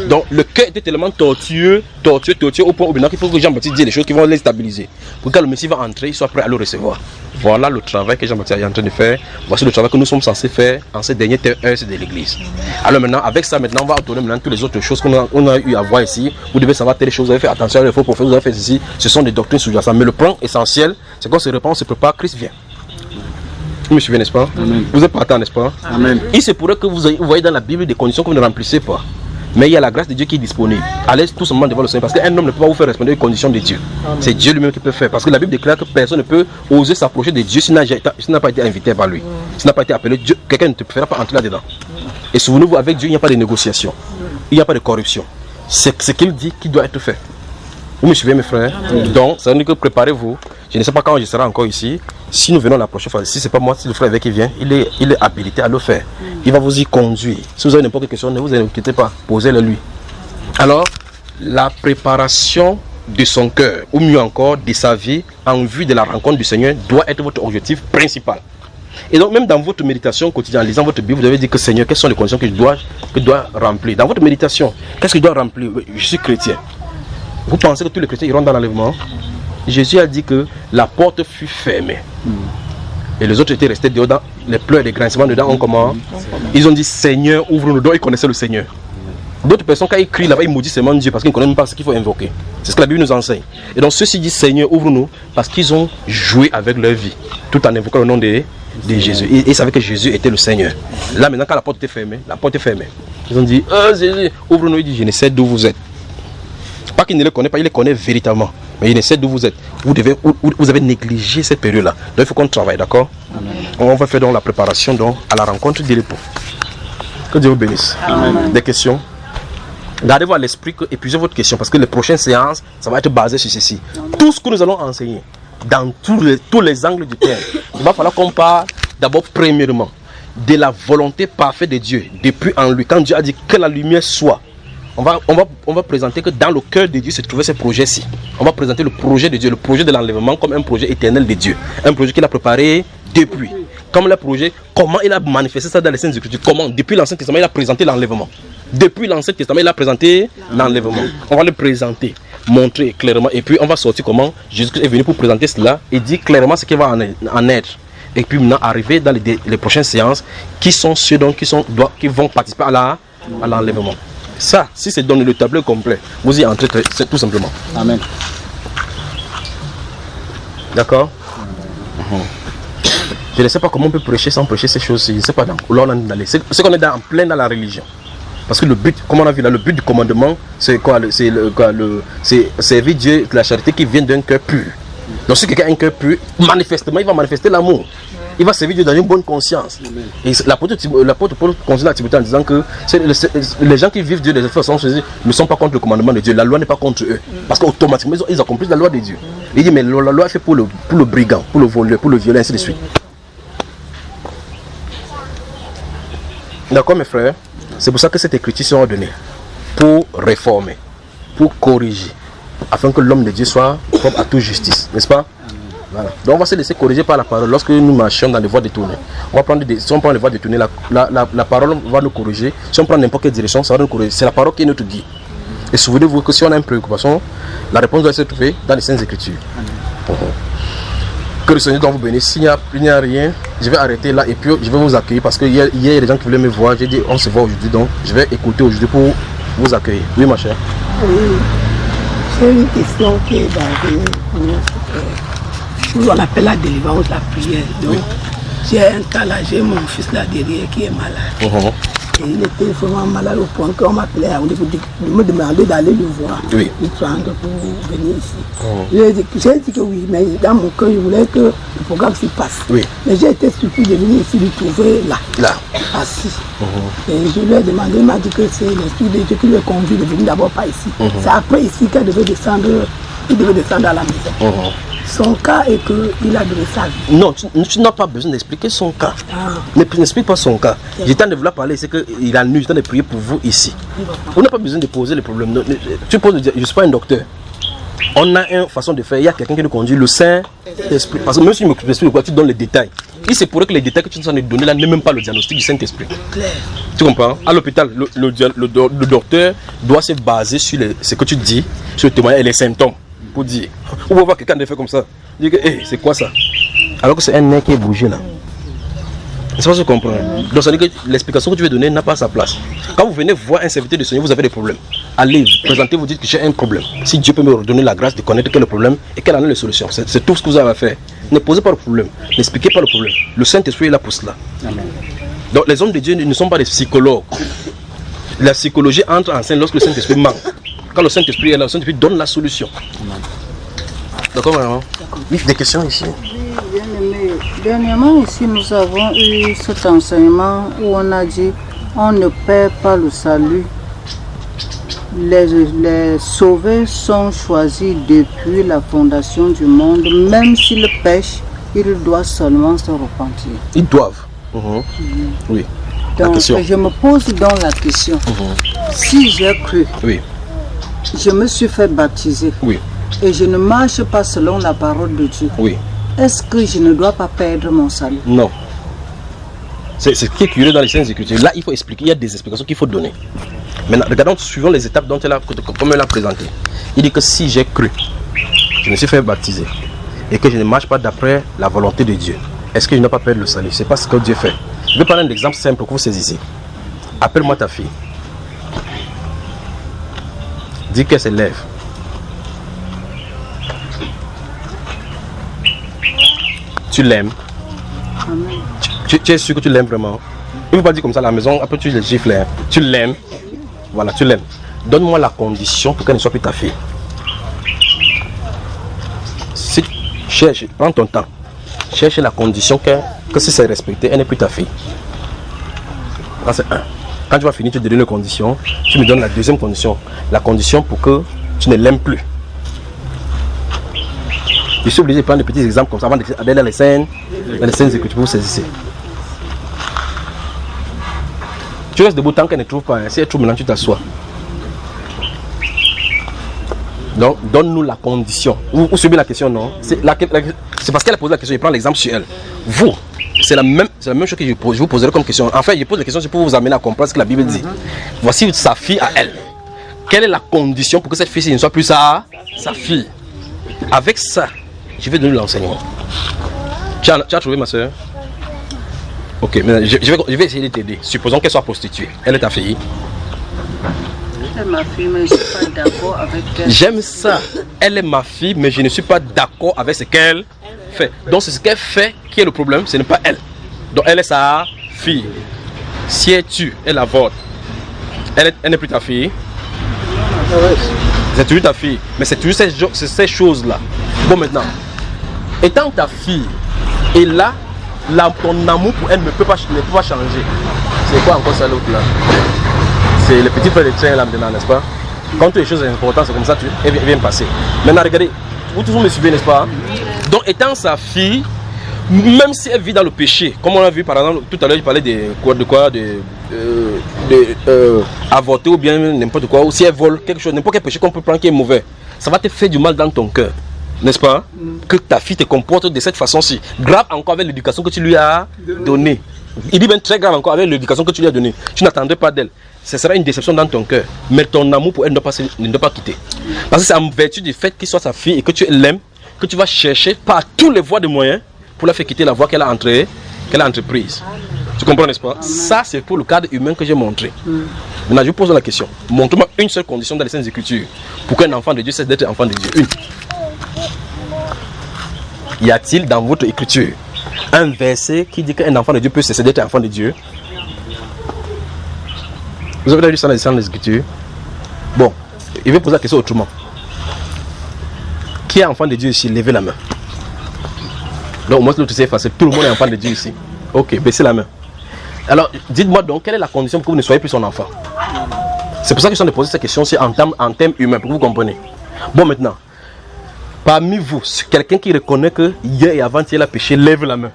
Donc le cœur était tellement tortueux au point où maintenant qu'il faut que Jean-Baptiste dise des choses qui vont les stabiliser. Pour que quand le Messie va entrer, il soit prêt à le recevoir. Voilà le travail que Jean-Baptiste est en train de faire. Voici le travail que nous sommes censés faire en ces dernières heures de l'église. Alors maintenant, avec ça, maintenant, on va tourner maintenant toutes les autres choses qu'on a eu à voir ici. Vous devez savoir telles choses, vous avez fait attention aux faux prophètes, vous avez fait ici. Ce sont des doctrines sous-jacentes. Mais le point essentiel, c'est qu'on se répand, on se prépare, Christ vient. Vous me suivez, n'est-ce pas? Amen. Vous êtes partant, n'est-ce pas? Amen. Il se pourrait que vous voyez dans la Bible des conditions que vous ne remplissez pas. Mais il y a la grâce de Dieu qui est disponible. Allez tout simplement devant le Seigneur. Parce qu'un homme ne peut pas vous faire respecter les conditions de Dieu. C'est Dieu lui-même qui peut faire. Parce que la Bible déclare que personne ne peut oser s'approcher de Dieu s'il n'a pas été invité par lui. S'il n'a pas été appelé, Dieu, quelqu'un ne te fera pas entrer là-dedans. Et souvenez-vous, avec Dieu, il n'y a pas de négociation. Il n'y a pas de corruption. C'est ce qu'il dit qui doit être fait. Vous me suivez mes frères? Donc, ça veut dire que préparez-vous. Je ne sais pas quand je serai encore ici. Si nous venons la prochaine fois, si ce n'est pas moi, si le frère avec qui vient, il est habilité à le faire. Il va vous y conduire. Si vous avez n'importe quelle question, ne vous inquiétez pas, posez-le lui. Alors, la préparation de son cœur, ou mieux encore, de sa vie, en vue de la rencontre du Seigneur, doit être votre objectif principal. Et donc, même dans votre méditation quotidienne, en lisant votre Bible, vous devez dire que Seigneur, quelles sont les conditions que je dois remplir? Dans votre méditation, qu'est-ce que je dois remplir? Je suis chrétien. Vous pensez que tous les chrétiens iront dans l'enlèvement? Jésus a dit que la porte fut fermée. Et les autres étaient restés dehors dans les pleurs et les grincements dedans. On comment? Ils ont dit Seigneur, ouvre-nous. Donc ils connaissaient le Seigneur. D'autres personnes, quand ils crient là-bas, ils maudissent seulement Dieu parce qu'ils ne connaissent même pas ce qu'il faut invoquer. C'est ce que la Bible nous enseigne. Et donc ceux-ci disent Seigneur, ouvre-nous parce qu'ils ont joué avec leur vie tout en invoquant le nom de Jésus. Et ils savaient que Jésus était le Seigneur. Là maintenant, quand la porte était fermée, la porte est fermée. Ils ont dit Jésus, ouvre-nous. Il dit je ne sais d'où vous êtes. Pas qu'il ne le connaît pas, il le connaît véritablement. Mais il ne sait d'où vous êtes. Vous avez négligé cette période-là. Donc il faut qu'on travaille, d'accord? On va faire donc la préparation donc, à la rencontre de l'époux. Que Dieu vous bénisse. Amen. Des questions? Gardez-vous à l'esprit que épuisez votre question parce que les prochaines séances, ça va être basé sur ceci. Tout ce que nous allons enseigner, dans tous les angles du terme, il va falloir qu'on parle d'abord premièrement de la volonté parfaite de Dieu depuis en lui. Quand Dieu a dit que la lumière soit, on va présenter que dans le cœur de Dieu se trouvait ce projet-ci. On va présenter le projet de Dieu, le projet de l'enlèvement comme un projet éternel de Dieu. Un projet qu'il a préparé depuis. Comme le projet, comment il a manifesté ça dans les Saintes Écritures. Comment, depuis l'Ancien Testament, il a présenté l'enlèvement. Depuis l'Ancien Testament, il a présenté l'enlèvement. On va le présenter, montrer clairement. Et puis on va sortir comment Jésus-Christ est venu pour présenter cela et dire clairement ce qui va en être. Et puis maintenant arriver dans les prochaines séances, qui sont ceux donc qui vont participer à l'enlèvement. Ça, si c'est dans le tableau complet, vous y entrez tout simplement.
Amen.
D'accord? Je ne sais pas comment on peut prêcher sans prêcher ces choses-ci. Je ne sais pas où l'on en est. C'est qu'on est en plein dans la religion. Parce que le but, comme on a vu là, le but du commandement, c'est quoi? C'est servir Dieu, la charité qui vient d'un cœur pur. Donc si quelqu'un a un cœur pur, manifestement, il va manifester l'amour. Il va servir Dieu dans une bonne conscience. Et l'apôtre Paul continue à Timothée en disant que les gens qui vivent Dieu de cette façon ne sont pas contre le commandement de Dieu. La loi n'est pas contre eux. Parce qu'automatiquement, ils accomplissent la loi de Dieu. Il dit, mais la loi est faite pour le brigand, pour le voleur, pour le violent, ainsi de suite. D'accord, mes frères? C'est pour ça que cette écriture sera donnée. Pour réformer, pour corriger, afin que l'homme de Dieu soit propre à toute justice. N'est-ce pas? Voilà. Donc on va se laisser corriger par la parole. Lorsque nous marchons dans les voies détournées, si on prend les voies détournées, la parole va nous corriger. Si on prend n'importe quelle direction, ça va nous corriger. C'est la parole qui est notre guide. Et souvenez-vous que si on a une préoccupation, la réponse doit se trouver dans les Saintes Écritures. Que le Seigneur vous bénisse. S'il n'y a rien, je vais arrêter là et puis je vais vous accueillir parce qu'il y a des gens qui voulaient me voir. J'ai dit on se voit aujourd'hui, donc je vais écouter aujourd'hui pour vous accueillir. Oui, ma chère.
Oui, j'ai une question qui est dans nous on appelle la délivrance, la prière. Donc, j'ai un cas là, j'ai mon fils là derrière qui est malade. Et il était vraiment malade au point qu'on m'appelait à me demander d'aller le voir, lui prendre pour venir ici. J'ai dit que oui, mais dans mon cœur, je voulais que le programme s'y passe. Mais j'ai été surpris de venir ici, le trouver là, assis. Et je lui ai demandé, il m'a dit que c'est l'Esprit de Dieu qui lui a conduit de venir d'abord pas ici. C'est après ici qu'elle devait descendre, il devait descendre à la maison. Son cas est qu'il a donné sa vie. Non, tu n'as pas besoin d'expliquer son cas. N'explique pas son cas. J'étais de vouloir parler, c'est qu'il a nu, j'étais de prier pour vous ici. Vous n'avez pas besoin de poser les problèmes. Tu poses, je ne suis pas un docteur. On a une façon de faire, il y a quelqu'un qui nous conduit, le Saint-Esprit. Parce que même si je m'explique quoi, tu donnes les détails. Il se pourrait que les détails que tu nous as donnés là n'est même pas le diagnostic du Saint-Esprit. Tu comprends? À l'hôpital, le docteur doit se baser sur ce que tu dis, sur le témoignage et les symptômes. Pour dire, on va voir quelqu'un de fait comme ça. Dire que, c'est quoi ça? Alors que c'est un nez qui est bougé là. C'est pas ce que je comprends. Donc ça veut dire que l'explication que tu veux donner n'a pas sa place. Quand vous venez voir un serviteur du Seigneur, vous avez des problèmes. Allez, présentez-vous, dites que j'ai un problème. Si Dieu peut me redonner la grâce de connaître quel est le problème et quelle en est la solution. C'est tout ce que vous avez à faire. Ne posez pas le problème. N'expliquez pas le problème. Le Saint-Esprit est là pour cela. Amen. Donc les hommes de Dieu ne sont pas des psychologues.
La psychologie entre en scène lorsque le Saint-Esprit manque. Quand le Saint-Esprit est là, le Saint-Esprit donne la solution. D'accord, vraiment? Oui, des questions ici.
Oui, bien aimé. Dernièrement, ici, nous avons eu cet enseignement où on a dit on ne perd pas le salut. Les sauvés sont choisis depuis la fondation du monde. Même s'ils pêchent, ils doivent seulement se repentir.
Ils doivent. Oui.
Donc, je me pose donc la question. Si j'ai cru, je me suis fait baptiser et je ne marche pas selon la parole de Dieu, est-ce que je ne dois pas perdre mon salut?
Non. C'est ce qui est curieux dans les Saintes Écritures. Là, il faut expliquer, il y a des explications qu'il faut donner. Maintenant, regardons, suivant les étapes dont comme elle l'a présenté. Il dit que si j'ai cru, je me suis fait baptiser et que je ne marche pas d'après la volonté de Dieu, est-ce que je n'ai pas perdre le salut? C'est pas ce que Dieu fait. Je vais prendre un exemple simple pour que vous saisissiez. Appelle-moi ta fille. Dis qu'elle se lève. Tu l'aimes. Tu es sûr que tu l'aimes vraiment? Il ne faut pas dire comme ça à la maison, après tu les gifles. Hein. Tu l'aimes. Voilà, tu l'aimes. Donne-moi la condition pour qu'elle ne soit plus ta fille. Si tu cherches, prends ton temps. Cherche la condition que si c'est respecté, elle n'est plus ta fille. Ça, c'est un. Quand tu vas finir, tu te donnes une condition. Tu me donnes la deuxième condition. La condition pour que tu ne l'aimes plus. Je suis obligé de prendre des petits exemples comme ça avant d'aller dans les scènes que tu peux vous saisir. Tu restes debout tant qu'elle ne trouve pas. Si elle trouve maintenant, tu t'assois. Donc, donne-nous la condition. Vous suivez la question, non? C'est parce qu'elle a posé la question, je prends l'exemple sur elle. Vous, c'est la même chose que je vous poserai comme question. En fait, je pose la question pour vous amener à comprendre ce que la Bible dit. Voici sa fille à elle. Quelle est la condition pour que cette fille ne soit plus sa fille? Avec ça, je vais donner l'enseignement. Tu as trouvé ma soeur? Ok, mais je vais essayer de t'aider. Supposons qu'elle soit prostituée. Elle est ta fille.
Elle est ma fille, mais je ne suis pas d'accord avec elle.
J'aime ça. Elle est ma fille, mais je ne suis pas d'accord avec ce qu'elle fait. Donc c'est ce qu'elle fait qui est le problème, ce n'est pas elle. Donc elle est sa fille. Si elle tue, elle avorte. Elle n'est plus ta fille. C'est toujours ta fille. Mais c'est toujours ces choses-là. Bon, maintenant, étant ta fille, et là, ton amour pour elle ne peut pas changer. C'est quoi encore ça l'autre là? C'est le petit frère de train là maintenant, n'est-ce pas? Quand toutes les choses sont importantes, c'est comme ça, elle vient passer. Maintenant, regardez, vous toujours me suivez, n'est-ce pas? Donc, étant sa fille, même si elle vit dans le péché, comme on a vu par exemple, tout à l'heure, je parlais de avorter ou bien n'importe quoi, ou si elle vole quelque chose, n'importe quel péché qu'on peut prendre qui est mauvais, ça va te faire du mal dans ton cœur. N'est-ce pas? Que ta fille te comporte de cette façon-ci. Grave encore avec l'éducation que tu lui as donnée. Il dit même très grave encore avec l'éducation que tu lui as donnée. Tu n'attendais pas d'elle. Ce sera une déception dans ton cœur. Mais ton amour pour elle ne doit pas quitter. Parce que c'est en vertu du fait qu'il soit sa fille et que tu l'aimes, que tu vas chercher par tous les voies de moyens pour la faire quitter la voie qu'elle a entreprise. Tu comprends, n'est-ce pas? Ça, c'est pour le cadre humain que j'ai montré. Maintenant, je vous pose la question. Montre-moi une seule condition dans les Saintes Écritures pour qu'un enfant de Dieu cesse d'être enfant de Dieu. Une. Y a-t-il dans votre écriture un verset qui dit qu'un enfant de Dieu peut cesser d'être enfant de Dieu? Vous avez lu ça dans les Écritures? Bon, je vais poser la question autrement. Qui est enfant de Dieu ici? Levez la main. Donc, au moins, l'autre c'est facile. Tout le monde est enfant de Dieu ici. Ok, baissez la main. Alors, dites-moi donc, quelle est la condition pour que vous ne soyez plus son enfant? C'est pour ça que je suis en train de poser cette question-ci en termes humains, pour que vous compreniez. Bon, maintenant. Parmi vous, quelqu'un qui reconnaît que hier et avant-hier il a péché, lève la main.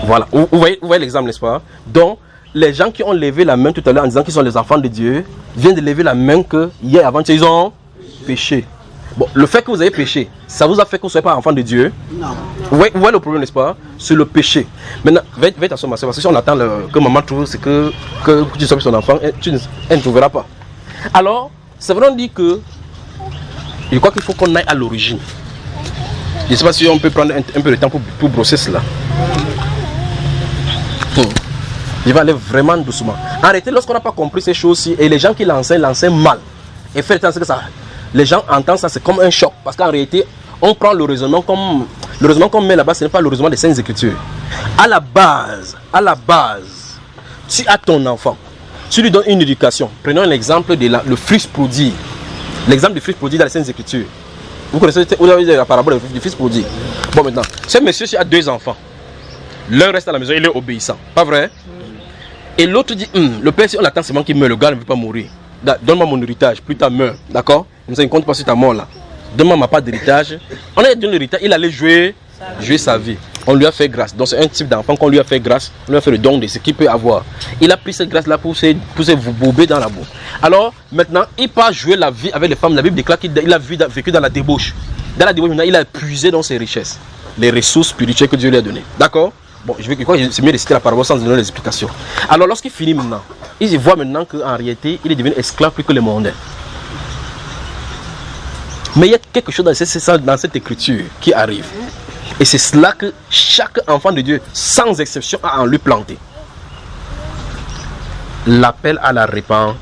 Voilà, vous voyez l'exemple, n'est-ce pas? Donc, les gens qui ont levé la main tout à l'heure en disant qu'ils sont les enfants de Dieu, viennent de lever la main que hier et avant-hier ils ont péché. Bon, le fait que vous avez péché, ça vous a fait que vous ne soyez pas enfant de Dieu? Non. Vous voyez le problème, n'est-ce pas? C'est le péché. Maintenant, va t'asseoir, ma soeur, parce que si on attend que maman trouve, c'est que tu sois son enfant, elle ne trouvera pas. Alors, ça veut dire que je crois qu'il faut qu'on aille à l'origine. Je ne sais pas si on peut prendre un peu de temps pour brosser cela. Je vais aller vraiment doucement. En réalité, lorsqu'on n'a pas compris ces choses-ci, et les gens qui l'enseignent mal. Et fait que ça, les gens entendent ça, c'est comme un choc. Parce qu'en réalité, on prend le raisonnement comme... Le raisonnement qu'on met là-bas, ce n'est pas le raisonnement des Saintes Écritures. À la base, tu as ton enfant. tu lui donnes une éducation. Prenons l'exemple de le fils prodigue. L'exemple du fils prodigue dans les Saintes Écritures. Vous connaissez la parabole du fils prodigue. Bon, maintenant, ce monsieur a 2 enfants. L'un reste à la maison, il est obéissant. Pas vrai? Et l'autre dit, le père, si on attend seulement qu'il meure, le gars ne veut pas mourir. Donne-moi mon héritage, plus tard meurt. D'accord? Comme ça, il ne compte pas sur ta mort là. Donne-moi ma part d'héritage. On a donné l'héritage, il allait jouer sa vie. On lui a fait grâce. Donc c'est un type d'enfant qu'on lui a fait grâce. On lui a fait le don de ce qu'il peut avoir. Il a pris cette grâce là pour se bourber dans la boue. Alors maintenant, il part jouer la vie avec les femmes. La Bible déclare qu'il a vécu dans la débauche. Dans la débauche, maintenant, il a puisé dans ses richesses. Les ressources spirituelles que Dieu lui a données. D'accord? Bon, je crois que c'est mieux de citer la parabole sans donner les explications. Alors lorsqu'il finit maintenant, il voit maintenant qu'en réalité, il est devenu esclave plus que les mondains. Mais il y a quelque chose dans cette écriture qui arrive. Et c'est cela que chaque enfant de Dieu, sans exception, a en lui planté. L'appel à la repentance.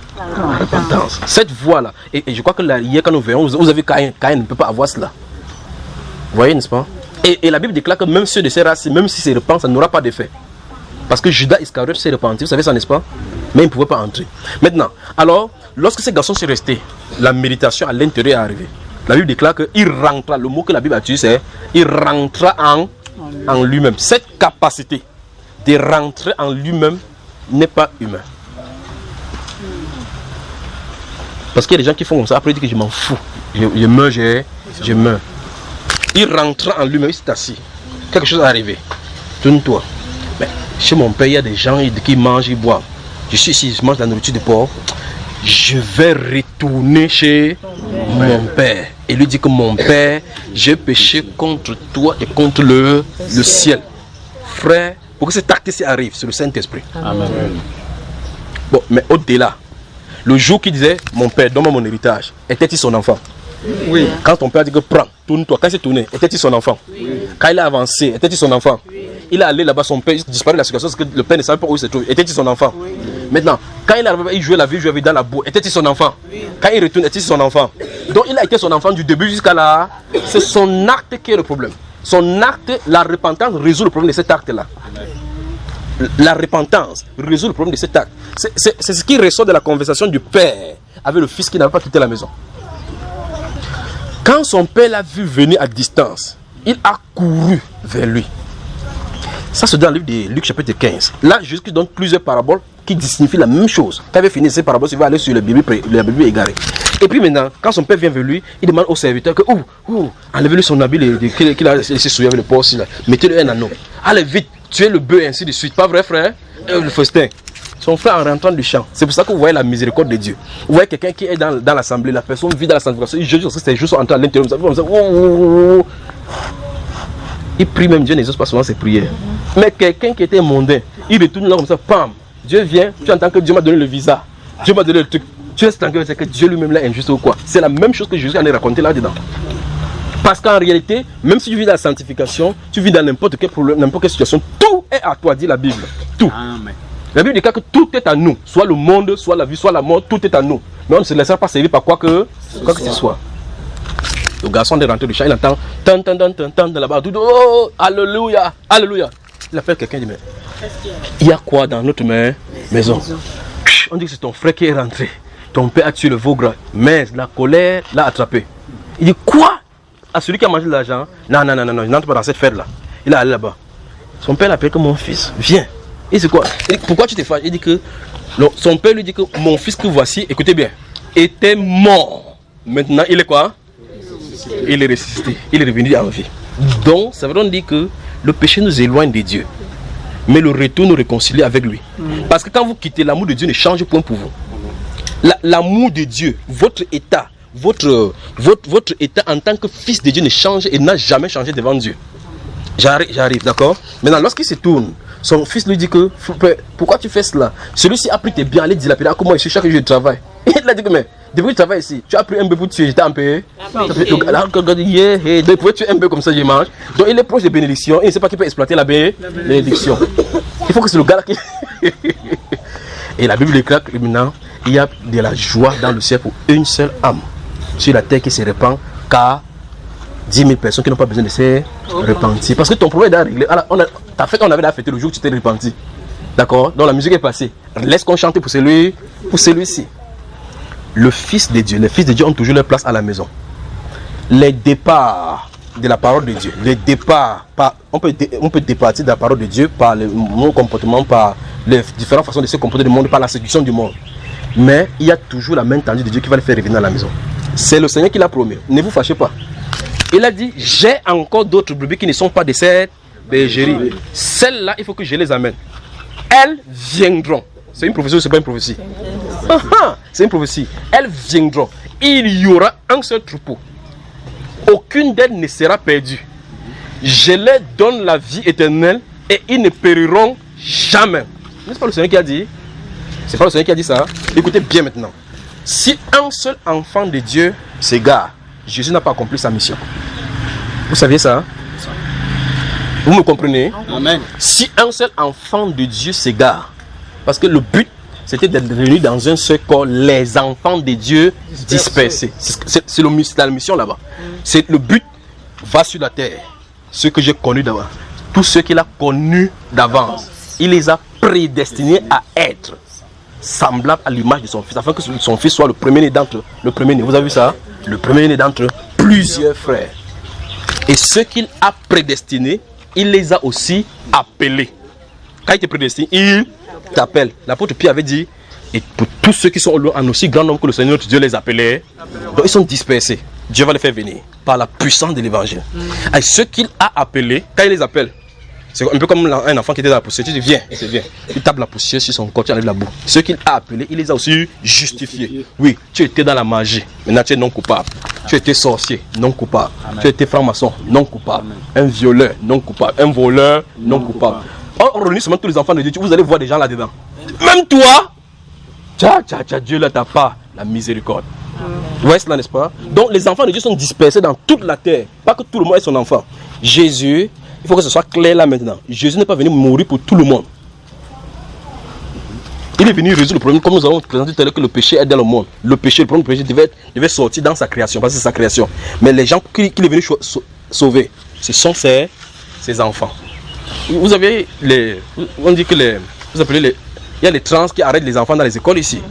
Cette voie-là. Et je crois que hier, quand nous verrons, vous avez Caïn. Caïn ne peut pas avoir cela. Vous voyez, n'est-ce pas? Et la Bible déclare que même ceux de ces races, même si c'est repent, ça n'aura pas d'effet. Parce que Judas Iscariote s'est repenti, vous savez ça, n'est-ce pas? Mais il ne pouvait pas entrer. Maintenant, alors, lorsque ces garçons sont restés, la méditation à l'intérieur est arrivée. La Bible déclare qu'il rentra, le mot que la Bible a utilisé, c'est il rentra en lui-même. Cette capacité de rentrer en lui-même n'est pas humain. Parce qu'il y a des gens qui font comme ça, après ils disent que je m'en fous. Je meurs, je meurs. Il rentra en lui-même, il s'est assis. Quelque chose est arrivé. Tourne-toi. Mais chez mon père, il y a des gens qui mangent, ils boivent. Je suis ici, je mange la nourriture de porc. Je vais retourner chez mon père. Et lui dit que mon père, j'ai péché contre toi et contre le ciel. Frère, pour que cet acte-ci arrive, c'est le Saint-Esprit. Amen. Bon, mais au-delà, le jour qu'il disait, mon père, donne-moi mon héritage, était-il son enfant? Oui. Quand ton père dit que prends, tourne-toi, quand il s'est tourné, était-il son enfant? Oui. Quand il a avancé, était-il son enfant? Oui. Il est allé là-bas, son père, il disparaît de la situation parce que le père ne savait pas où il se trouve. Était-il son enfant? Oui. Maintenant, quand il arrivait, il jouait la vie dans la boue. Était-il son enfant? Oui. Quand il retourne, était-il son enfant? Donc il a été son enfant du début jusqu'à là. C'est son acte qui est le problème. Son acte, la repentance résout le problème de cet acte-là. La repentance résout le problème de cet acte. C'est ce qui ressort de la conversation du père avec le fils qui n'avait pas quitté la maison. Quand son père l'a vu venir à distance, il a couru vers lui. Ça se donne dans le livre de Luc chapitre 15. Là, Jésus donne plusieurs paraboles qui signifient la même chose. Quand il avait fini ces paraboles, il va aller sur la Bible égarée. Et puis maintenant, quand son père vient vers lui, il demande au serviteur que enlevez-lui son habit qu'il a laissé souiller avec le porc. Mettez-lui un anneau. Allez vite, tuez le bœuf et ainsi de suite. Pas vrai, frère? Le festin. Son frère en rentrant du champ. C'est pour ça que vous voyez la miséricorde de Dieu. Vous voyez quelqu'un qui est dans l'assemblée, la personne vit dans la sanctification. Je dis que c'est juste entrer à l'intérieur. Il prie même, Dieu n'exauce pas souvent ses prières. Mais quelqu'un qui était mondain, il retourne là comme ça, pam. Dieu vient, tu entends que Dieu m'a donné le visa. Dieu m'a donné le truc. Tu restes tranquille, c'est que Dieu lui-même l'a injuste ou quoi. C'est la même chose que Jésus en a raconté là-dedans. Parce qu'en réalité, même si tu vis dans la sanctification, tu vis dans n'importe quel problème, n'importe quelle situation, tout est à toi, dit la Bible. Tout. Amen. La Bible dit que tout est à nous. Soit le monde, soit la vie, soit la mort, tout est à nous. Mais on ne se laissera pas servir par quoi que ce soit. Le garçon est rentré du champ, il entend tan de là-bas, tout, oh, alléluia, alléluia. Il appelle quelqu'un, il dit, mais il y a quoi dans notre maison? On dit que c'est ton frère qui est rentré. Ton père a tué le veau gras, mais la colère l'a attrapé. Il dit, quoi? À celui qui a mangé de l'argent? Non, je n'entre pas dans cette fête-là. Il est allé là-bas. Son père l'appelle comme mon fils, viens. Il dit quoi? Il dit, pourquoi tu te fâches? Il dit que son père lui dit que mon fils que voici, écoutez bien, était mort. Maintenant, il est quoi? Il est ressuscité. Il est revenu en vie. Donc, ça veut donc dire que le péché nous éloigne de Dieu. Mais le retour nous réconcilie avec lui. Parce que quand vous quittez, l'amour de Dieu ne change point pour vous. L'amour de Dieu, votre état, votre état en tant que fils de Dieu ne change et n'a jamais changé devant Dieu. J'arrive, d'accord? Maintenant, lorsqu'il se tourne, son fils lui dit que, pourquoi tu fais cela? Celui-ci a pris tes biens, allez dilapider, comment ici chaque jour je travaille. Il a dit que, mais depuis que tu travailles ici, tu as pris un peu pour tuer, j'étais un peu. Donc, alors, il pouvait tuer un peu comme ça, je mange. Donc, il est proche de bénédiction, il ne sait pas qu'il peut exploiter la bénédiction. Il faut que c'est le gars qui. Et la Bible déclare que maintenant, il y a de la joie dans le ciel pour une seule âme sur la terre qui se répand, car 10 000 personnes qui n'ont pas besoin de se repentir. Parce que ton problème est réglé. On avait fêté le jour où tu t'es repenti. D'accord? Donc la musique est passée. Laisse qu'on chante pour celui-ci. Le Fils de Dieu, les fils de Dieu ont toujours leur place à la maison. Les départs de la parole de Dieu, les départs, on peut départir de la parole de Dieu par le mon comportement, par les différentes façons de se comporter du monde, par la séduction du monde. Mais il y a toujours la main tendue de Dieu qui va les faire revenir à la maison. C'est le Seigneur qui l'a promis. Ne vous fâchez pas. Il a dit, j'ai encore d'autres brebis qui ne sont pas de cette bergerie. Celles-là, il faut que je les amène. Elles viendront. C'est une prophétie ou c'est pas une prophétie? C'est une prophétie. Elles viendront. Il y aura un seul troupeau. Aucune d'elles ne sera perdue. Je leur donne la vie éternelle et ils ne périront jamais. N'est-ce pas le Seigneur qui a dit? C'est pas le Seigneur qui a dit ça? Écoutez bien maintenant. Si un seul enfant de Dieu s'égare, Jésus n'a pas accompli sa mission. Vous saviez ça? Vous me comprenez?
Amen.
Si un seul enfant de Dieu s'égare, parce que le but c'était d'être réunis dans un seul corps, les enfants de Dieu dispersés. C'est la mission là-bas. C'est le but va sur la terre. Ceux que j'ai connus d'avant, tous ceux qu'il a connus d'avance, il les a prédestinés à être semblables à l'image de son fils, afin que son fils soit le premier-né d'entre eux. Le premier-né, vous avez vu ça? Le premier-né d'entre eux, plusieurs frères. Et ceux qu'il a prédestinés, il les a aussi appelés. Quand il te prédestine, il t'appelle. L'apôtre Pierre avait dit, et pour tous ceux qui sont en aussi grand nombre que le Seigneur notre Dieu les appelait, donc ils sont dispersés. Dieu va les faire venir par la puissance de l'évangile. Et ceux qu'il a appelés, quand il les appelle, c'est un peu comme un enfant qui était dans la poussière. Tu dis viens, il tape la poussière sur son corps, tu enlèves la boue. Ceux qu'il a appelés, il les a aussi justifiés. Oui, tu étais dans la magie, maintenant tu es non coupable. Tu étais sorcier, non coupable. Amen. Tu étais franc-maçon, non coupable. Amen. Un violeur, non coupable. Un voleur, non coupable. On réunit seulement tous les enfants de Dieu, vous allez voir des gens là-dedans. Même toi, Dieu là, t'as pas la miséricorde. Vous voyez cela, n'est-ce pas? Donc les enfants de Dieu sont dispersés dans toute la terre. Pas que tout le monde est son enfant. Jésus, il faut que ce soit clair là maintenant. Jésus n'est pas venu mourir pour tout le monde. Il est venu résoudre le problème, comme nous avons présenté tout à l'heure, que le péché est dans le monde. Le problème du péché devait sortir dans sa création, parce que c'est sa création. Mais les gens qu'il est venu sauver, ce sont ses enfants. Vous avez on dit que vous appelez il y a les trans qui arrêtent les enfants dans les écoles ici.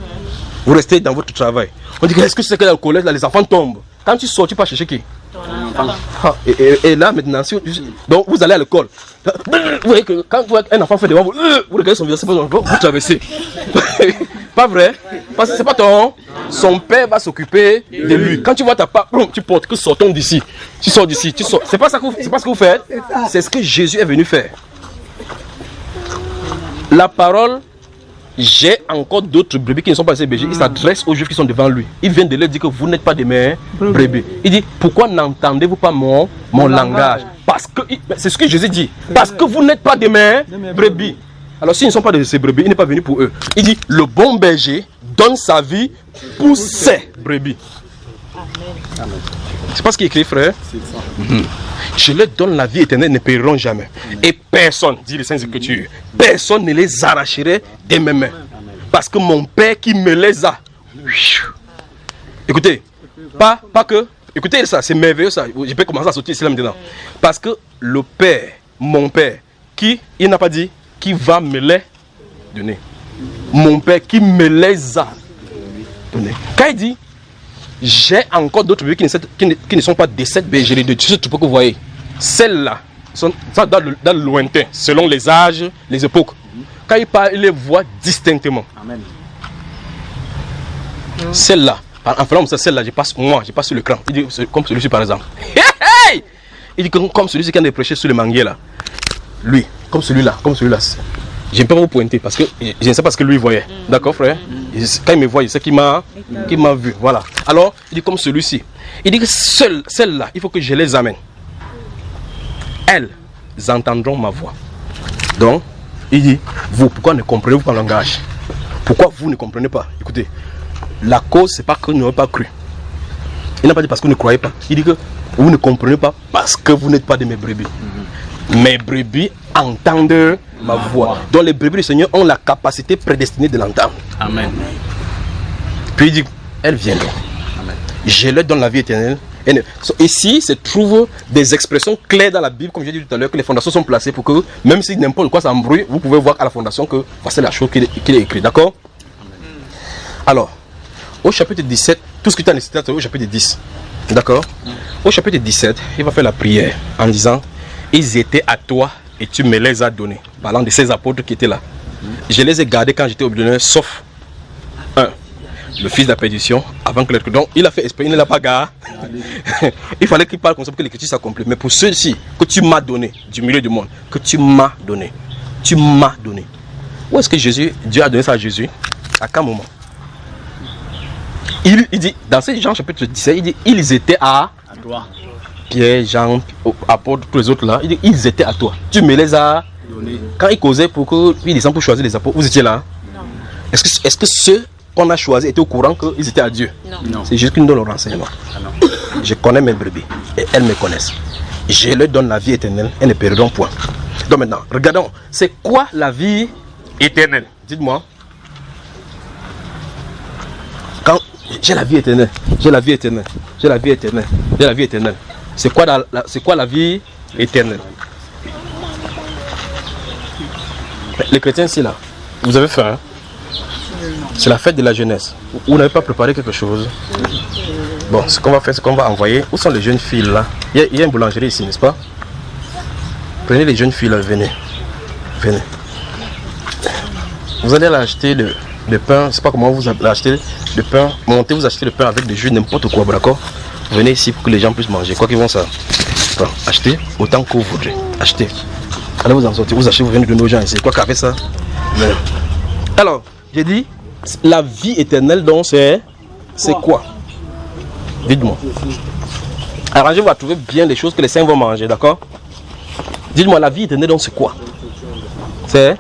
Vous restez dans votre travail. On dit que est-ce que c'est que dans le collège là les enfants tombent? Quand tu sors, tu pars chercher qui? Et là maintenant, donc vous allez à l'école. Vous voyez que quand un enfant fait devant vous, vous regardez son visage, vous traversez. Pas vrai? Parce que c'est pas son père va s'occuper de lui. Quand tu vois ta part, tu portes que sortons d'ici. Tu sors d'ici, tu sors. C'est pas ce que vous faites. C'est ce que Jésus est venu faire. La parole, j'ai encore d'autres brebis qui ne sont pas ces bergers. Il s'adresse aux Juifs qui sont devant lui. Il vient de leur dire que vous n'êtes pas de mes brebis. Il dit, pourquoi n'entendez-vous pas mon langage? Parce que, c'est ce que Jésus dit. Parce que vous n'êtes pas de mes brebis. Alors s'ils ne sont pas de ces brebis, il n'est pas venu pour eux. Il dit, le bon berger donne sa vie pour ses brebis. Amen. C'est pas ce qui est écrit, frère. Je leur donne la vie éternelle, ne périront jamais. Et personne, dit les Saintes Écritures, personne ne les arracherait de mes mains. Parce que mon Père qui me les a. Écoutez, pas que. Écoutez ça, c'est merveilleux ça. Je peux commencer à sauter ici là maintenant. Parce que le Père, mon Père, il n'a pas dit, qui va me les donner. Mon Père qui me les a donnés. Quand il dit, j'ai encore d'autres bébés qui ne sont pas de cette bergerie, de ce troupeau que vous voyez. Celles-là sont dans le lointain, selon les âges, les époques. Quand il parle, il les voit distinctement. Amen. Celle-là, en faisant ça, celle-là, je passe sur le cran. Il dit, comme celui-ci par exemple. Il dit comme celui-ci qui a prêché sur le manguier là. Lui, comme celui-là. Je ne peux pas vous pointer parce que je ne sais pas ce que lui voyait. D'accord, frère? Quand il me voit, il sait qu'il m'a vu. Voilà. Alors, il dit comme celui-ci. Il dit que celles-là, il faut que je les amène. Elles entendront ma voix. Donc, il dit, vous, pourquoi ne comprenez-vous pas le langage? Pourquoi vous ne comprenez pas? Écoutez, la cause, c'est pas que vous n'avez pas cru. Il n'a pas dit parce que vous ne croyez pas. Il dit que vous ne comprenez pas parce que vous n'êtes pas de mes brebis. Mes brebis entendent ma voix. Donc les brebis du Seigneur ont la capacité prédestinée de l'entendre. Amen. Puis il dit, elles viendront. Amen. Je leur donne la vie éternelle Ici se trouvent des expressions claires dans la Bible, comme j'ai dit tout à l'heure, que les fondations sont placées pour que, même si n'importe quoi s'embrouille, vous pouvez voir à la fondation que voici la chose qu'il est écrit. D'accord? Alors, au chapitre 17, tout ce que tu as nécessité au chapitre 10. D'accord? Au chapitre 17, il va faire la prière en disant, ils étaient à toi et tu me les as donnés. Parlant de ces apôtres qui étaient là. Je les ai gardés quand j'étais au milieu, sauf un, le fils de la perdition, avant que l'être. Donc, il a fait esprit, il ne l'a pas gardé. Il fallait qu'il parle comme ça pour que l'écriture s'accomplisse. Mais pour ceux-ci que tu m'as donné, du milieu du monde, que tu m'as donné. Où est-ce que Dieu a donné ça à Jésus? À quel moment? Il dit, dans ces Jean chapitre 17, il dit, ils étaient à toi. Pierre, Jean, apôtres, tous les autres là, il dit, ils étaient à toi. Tu me les as donnés. Quand il causait pour qu'ils descendent pour choisir les apôtres, vous étiez là? Non. Est-ce que ceux qu'on a choisis étaient au courant qu'ils étaient à Dieu? Non. C'est juste qu'ils nous donnent le renseignement. Je connais mes brebis et elles me connaissent. Je leur donne la vie éternelle, elles ne perdront point. Donc maintenant, regardons, c'est quoi la vie éternelle? Dites-moi. Quand j'ai la vie éternelle, j'ai la vie éternelle, j'ai la vie éternelle, j'ai la vie éternelle. C'est quoi la vie éternelle? Les chrétiens ici là, vous avez faim, hein? C'est la fête de la jeunesse. Vous n'avez pas préparé quelque chose? Bon, ce qu'on va faire, c'est qu'on va envoyer. Où sont les jeunes filles là? Il y a une boulangerie ici, n'est-ce pas? Prenez les jeunes filles là, venez. Venez. Vous allez aller acheter le pain, je ne sais pas comment vous achetez le pain. Montez, vous achetez le pain avec des jus, n'importe quoi, d'accord? Venez ici pour que les gens puissent manger. Quoi qu'ils vont ça. Bon, achetez autant que vous voudrez. Achetez. Allez vous en sortir, vous achetez, vous venez de nos gens ici. Quoi qu'avec ça? Mais... Alors, j'ai dit, la vie éternelle, donc c'est quoi? Dites-moi. Arrangez-vous à trouver bien les choses que les saints vont manger, d'accord? Dites-moi, la vie éternelle, donc c'est quoi? C'est...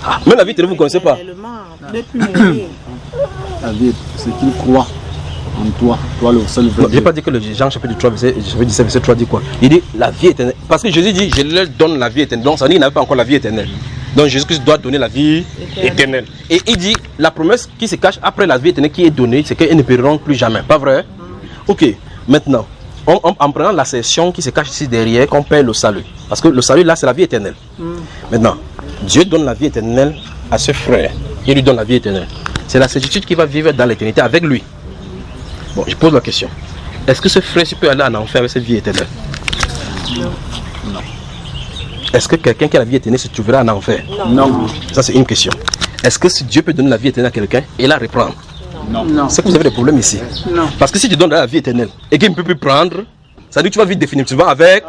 Ah, même la vie éternelle, vous ne connaissez pas?
La vie, c'est qu'il croit en toi, le seul vrai.
Je n'ai pas dit que le Jean chapitre 3, verset 17, verset 3 dit quoi? Il dit la vie éternelle. Parce que Jésus dit, je leur donne la vie éternelle. Donc ça dit qu'il n'avait pas encore la vie éternelle. Donc Jésus-Christ doit donner la vie éternelle. Et il dit, la promesse qui se cache après la vie éternelle qui est donnée, c'est qu'ils ne périront plus jamais. Pas vrai? Ok, maintenant, en prenant la session qui se cache ici derrière, qu'on perd le salut. Parce que le salut là, c'est la vie éternelle. Maintenant, Dieu donne la vie éternelle à ce frère. Il lui donne la vie éternelle. C'est la certitude qui va vivre dans l'éternité avec lui. Bon, je pose la question. Est-ce que ce frère peut aller en enfer avec cette vie éternelle? Non. Est-ce que quelqu'un qui a la vie éternelle se trouvera en enfer? Non. Ça, c'est une question. Est-ce que si Dieu peut donner la vie éternelle à quelqu'un et la reprendre? Non. C'est que vous avez des problèmes ici. Non. Parce que si tu donnes la vie éternelle et qu'il ne peut plus prendre, ça veut dire que tu vas vivre définitivement avec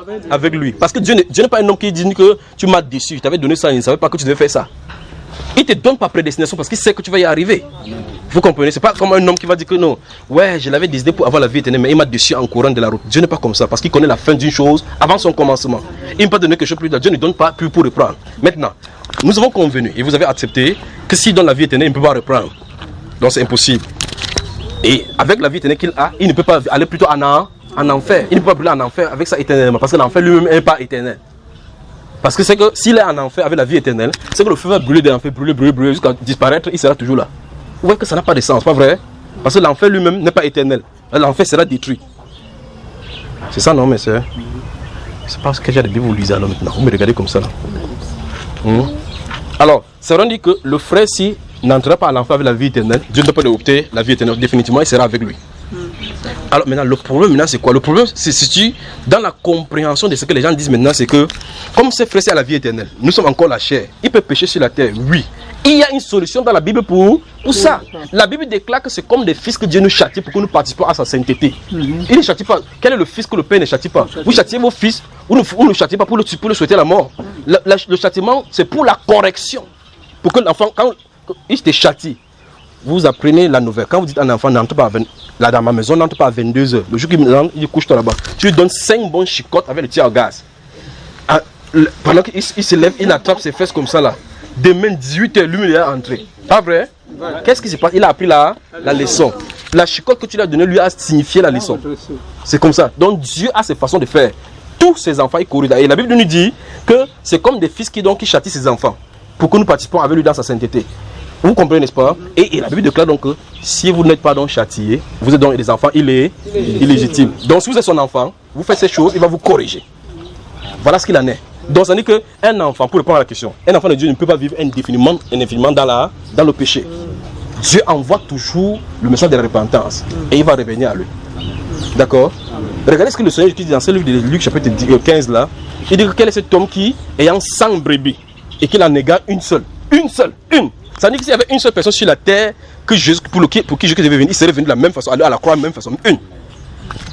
lui. Parce que Dieu n'est pas un homme qui dit que tu m'as déçu, je t'avais donné ça, il ne savait pas que tu devais faire ça. Il ne te donne pas prédestination parce qu'il sait que tu vas y arriver. Vous comprenez? C'est pas comme un homme qui va dire que non, ouais, je l'avais décidé pour avoir la vie éternelle, mais il m'a déçu en courant de la route. Dieu n'est pas comme ça parce qu'il connaît la fin d'une chose avant son commencement. Il ne peut pas donner quelque chose plus tard. Dieu ne donne pas plus pour reprendre. Maintenant, nous avons convenu et vous avez accepté que s'il donne la vie éternelle, il ne peut pas reprendre. Donc c'est impossible. Et avec la vie éternelle qu'il a, il ne peut pas aller plutôt en enfer. Il ne peut pas brûler en enfer avec ça éternellement parce que l'enfer lui-même n'est pas éternel. Parce que c'est que s'il est en enfer avec la vie éternelle, c'est que le feu va brûler de l'enfer, brûler jusqu'à disparaître, il sera toujours là. Vous voyez que ça n'a pas de sens, pas vrai? Parce que l'enfer lui-même n'est pas éternel. L'enfer sera détruit. C'est ça, non, mais c'est... C'est parce que j'ai des Bibles, vous lisez alors maintenant. Vous me regardez comme ça là. Alors, c'est vrai dit que le frère, si n'entrera pas à l'enfer avec la vie éternelle, Dieu ne peut pas opter la vie éternelle. Définitivement, il sera avec lui. Alors maintenant, le problème maintenant c'est quoi? Le problème se situe dans la compréhension de ce que les gens disent maintenant, c'est que comme ces frères c'est à la vie éternelle, nous sommes encore la chair, il peut pécher sur la terre, oui. Il y a une solution dans la Bible pour ça. La Bible déclare que c'est comme des fils que Dieu nous châtie pour que nous participons à sa sainteté. Il ne châtie pas. Quel est le fils que le Père ne châtie pas? Vous châtiez vos fils, vous ne châtiez pas pour le souhaiter la mort. Le châtiment c'est pour la correction. Pour que l'enfant, quand il te châtie, vous apprenez la nouvelle. Quand vous dites à un enfant, n'entre pas là dans ma maison, n'entre pas à 22h. Le jour qu'il rentre, il couche toi là-bas. Tu lui donnes 5 bonnes chicottes avec le tir à gaz. Pendant qu'il se lève, il attrape ses fesses comme ça là. Demain, 18h, lui, il est entré. Pas vrai? Qu'est-ce qui se passe? Il a appris la leçon. La chicotte que tu lui as donnée lui a signifié la leçon. C'est comme ça. Donc Dieu a ses façons de faire. Tous ses enfants, ils corrigent. Et la Bible nous dit que c'est comme des fils qui châtient ses enfants pour que nous participons avec lui dans sa sainteté. Vous comprenez, n'est-ce pas? Et la Bible déclare donc que si vous n'êtes pas donc châtié, vous êtes donc des enfants illégitimes. Donc si vous êtes son enfant, vous faites ces choses, il va vous corriger. Voilà ce qu'il en est. Donc ça veut dire qu'un enfant, pour répondre à la question, un enfant de Dieu ne peut pas vivre indéfiniment dans le péché. Dieu envoie toujours le message de la repentance et il va revenir à lui. D'accord? Regardez ce que le Seigneur Jésus dit dans ce livre de Luc chapitre 15 là. Il dit que quel est cet homme qui, ayant 100 brebis et qu'il en égare une seule. Ça veut dire que s'il y avait une seule personne sur la terre pour qui Jésus devait venir, il serait venu de la même façon, à la croix de la même façon, une.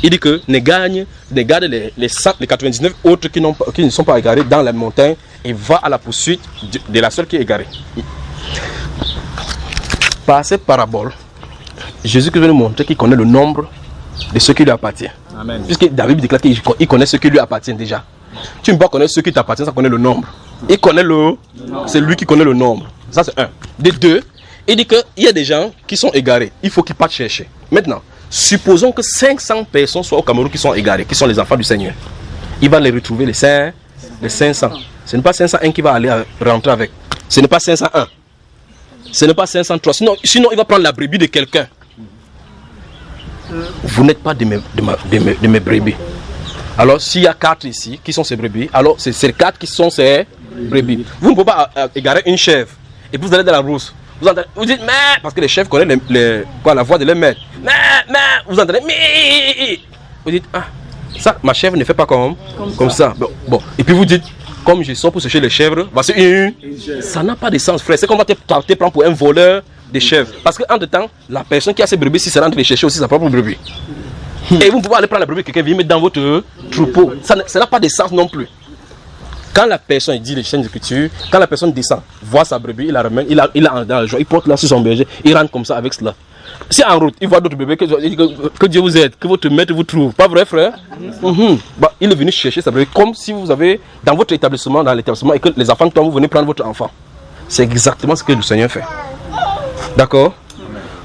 Il dit que ne garde les 99 autres qui ne sont pas égarés dans la montagne et va à la poursuite de la seule qui est égarée. Par cette parabole, Jésus veut nous montrer qu'il connaît le nombre de ceux qui lui appartiennent. Amen. Puisque David déclare qu'il connaît ceux qui lui appartiennent déjà. Tu ne peux pas connaître ceux qui t'appartiennent sans connaître le nombre. Il connaît c'est lui qui connaît le nombre. Ça c'est un. De deux, il dit qu'il y a des gens qui sont égarés. Il faut qu'ils partent chercher. Maintenant, supposons que 500 personnes soient au Cameroun qui sont égarées, qui sont les enfants du Seigneur. Il va les retrouver, les 500. Ce n'est pas 501 qui va aller rentrer avec. Ce n'est pas 501. Ce n'est pas 503. Sinon, il va prendre la brebis de quelqu'un. Vous n'êtes pas de mes brebis. Alors, s'il y a 4 ici qui sont ces brebis, alors c'est ces 4 qui sont ces brebis. Vous ne pouvez pas égarer une chèvre et puis vous allez dans la brousse. Vous dites mais parce que les chèvres connaissent la voix de leur maître. Mais vous entendez mais vous dites ah ça ma chèvre ne fait pas comme ça. Bon et puis vous dites comme je sors pour sécher les chèvres, voici une. Ça n'a pas de sens, frère. C'est qu'on va te prendre pour un voleur de chèvres. Parce qu'en de temps, la personne qui a ses brebis, si c'est rentre les chercher aussi sa propre brebis. Et vous pouvez aller prendre la brebis, quelqu'un vient mettre dans votre troupeau. Ça n'a pas de sens non plus. Quand la personne dit les chaînes d'écriture, quand la personne descend, voit sa brebis, il la ramène, il a dans la joie, il porte là sur son berger, il rentre comme ça avec cela. Si en route, il voit d'autres bébés, que Dieu vous aide, que votre maître vous trouve. Pas vrai, frère? Il est venu chercher sa brebis comme si vous avez dans votre établissement, et que les enfants, quand vous venez prendre votre enfant. C'est exactement ce que le Seigneur fait. D'accord?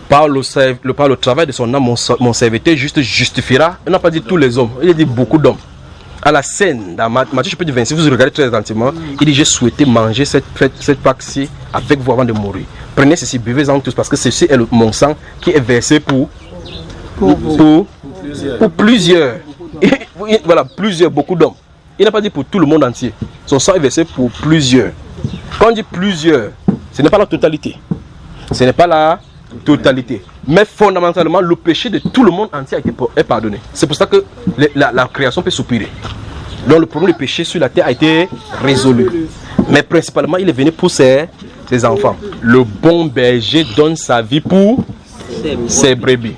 Par le travail de son âme, mon serviteur juste justifiera. Il n'a pas dit tous les hommes, il a dit beaucoup d'hommes. À la scène, dans Matthieu chapitre 26, vous regardez très attentivement, il dit j'ai souhaité manger cette Pâque-ci avec vous avant de mourir. Prenez ceci, buvez-en tous, parce que ceci est mon sang qui est versé pour plusieurs. Et, voilà, plusieurs, beaucoup d'hommes. Il n'a pas dit pour tout le monde entier. Son sang est versé pour plusieurs. Quand on dit plusieurs, ce n'est pas la totalité. Ce n'est pas la totalité. Mais fondamentalement, le péché de tout le monde entier est pardonné. C'est pour ça que la création peut soupirer. Donc le problème du péché sur la terre a été résolu. Mais principalement, il est venu pour ses enfants. Le bon berger donne sa vie pour ses brebis.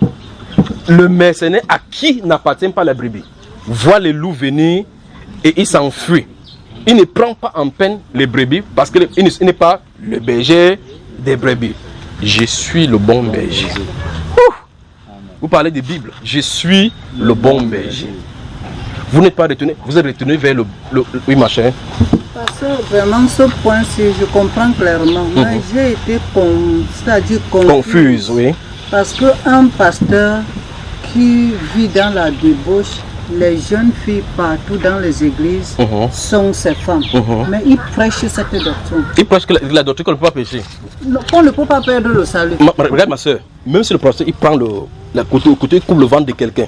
Le mercenaire à qui n'appartient pas la brebis voit les loups venir et il s'enfuit. Il ne prend pas en peine les brebis parce qu'il n'est pas le berger des brebis. Je suis le bon berger. Vous parlez de Bible. Je suis le bon berger. Vous n'êtes pas retenu, vous êtes retenu vers le oui, machin.
Parce que vraiment, ce point-ci, je comprends clairement. Mais j'ai été confuse.
Oui.
Parce qu'un pasteur qui vit dans la débauche, les jeunes filles partout dans les églises sont ses femmes. Mais il prêche cette doctrine.
Il prêche que la doctrine qu'on ne peut pas pécher.
Qu'on ne peut pas perdre le salut.
Regarde ma soeur, même si le pasteur il prend le côté, il coupe le ventre de quelqu'un,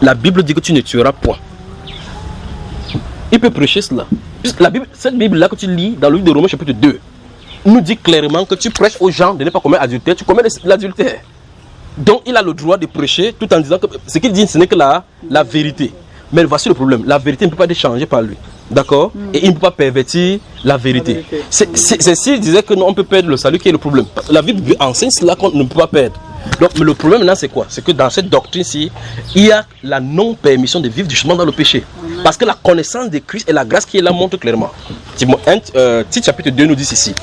la Bible dit que tu ne tueras point. Il peut prêcher cela. Cette Bible-là que tu lis dans le livre de Romains chapitre 2 nous dit clairement que tu prêches aux gens de ne pas commettre adultère, tu commets l'adultère. Donc il a le droit de prêcher tout en disant que ce qu'il dit ce n'est que la vérité. Mais voici le problème, la vérité ne peut pas être changée par lui. D'accord? Et il ne peut pas pervertir la vérité. C'est s'il disait que non, on peut perdre le salut qui est le problème. La Bible enseigne cela qu'on ne peut pas perdre. Donc, mais le problème maintenant c'est quoi? C'est que dans cette doctrine-ci, il y a la non-permission de vivre justement dans le péché. Parce que la connaissance de Christ et la grâce qui est là montre clairement. Tite chapitre 2 nous dit ceci.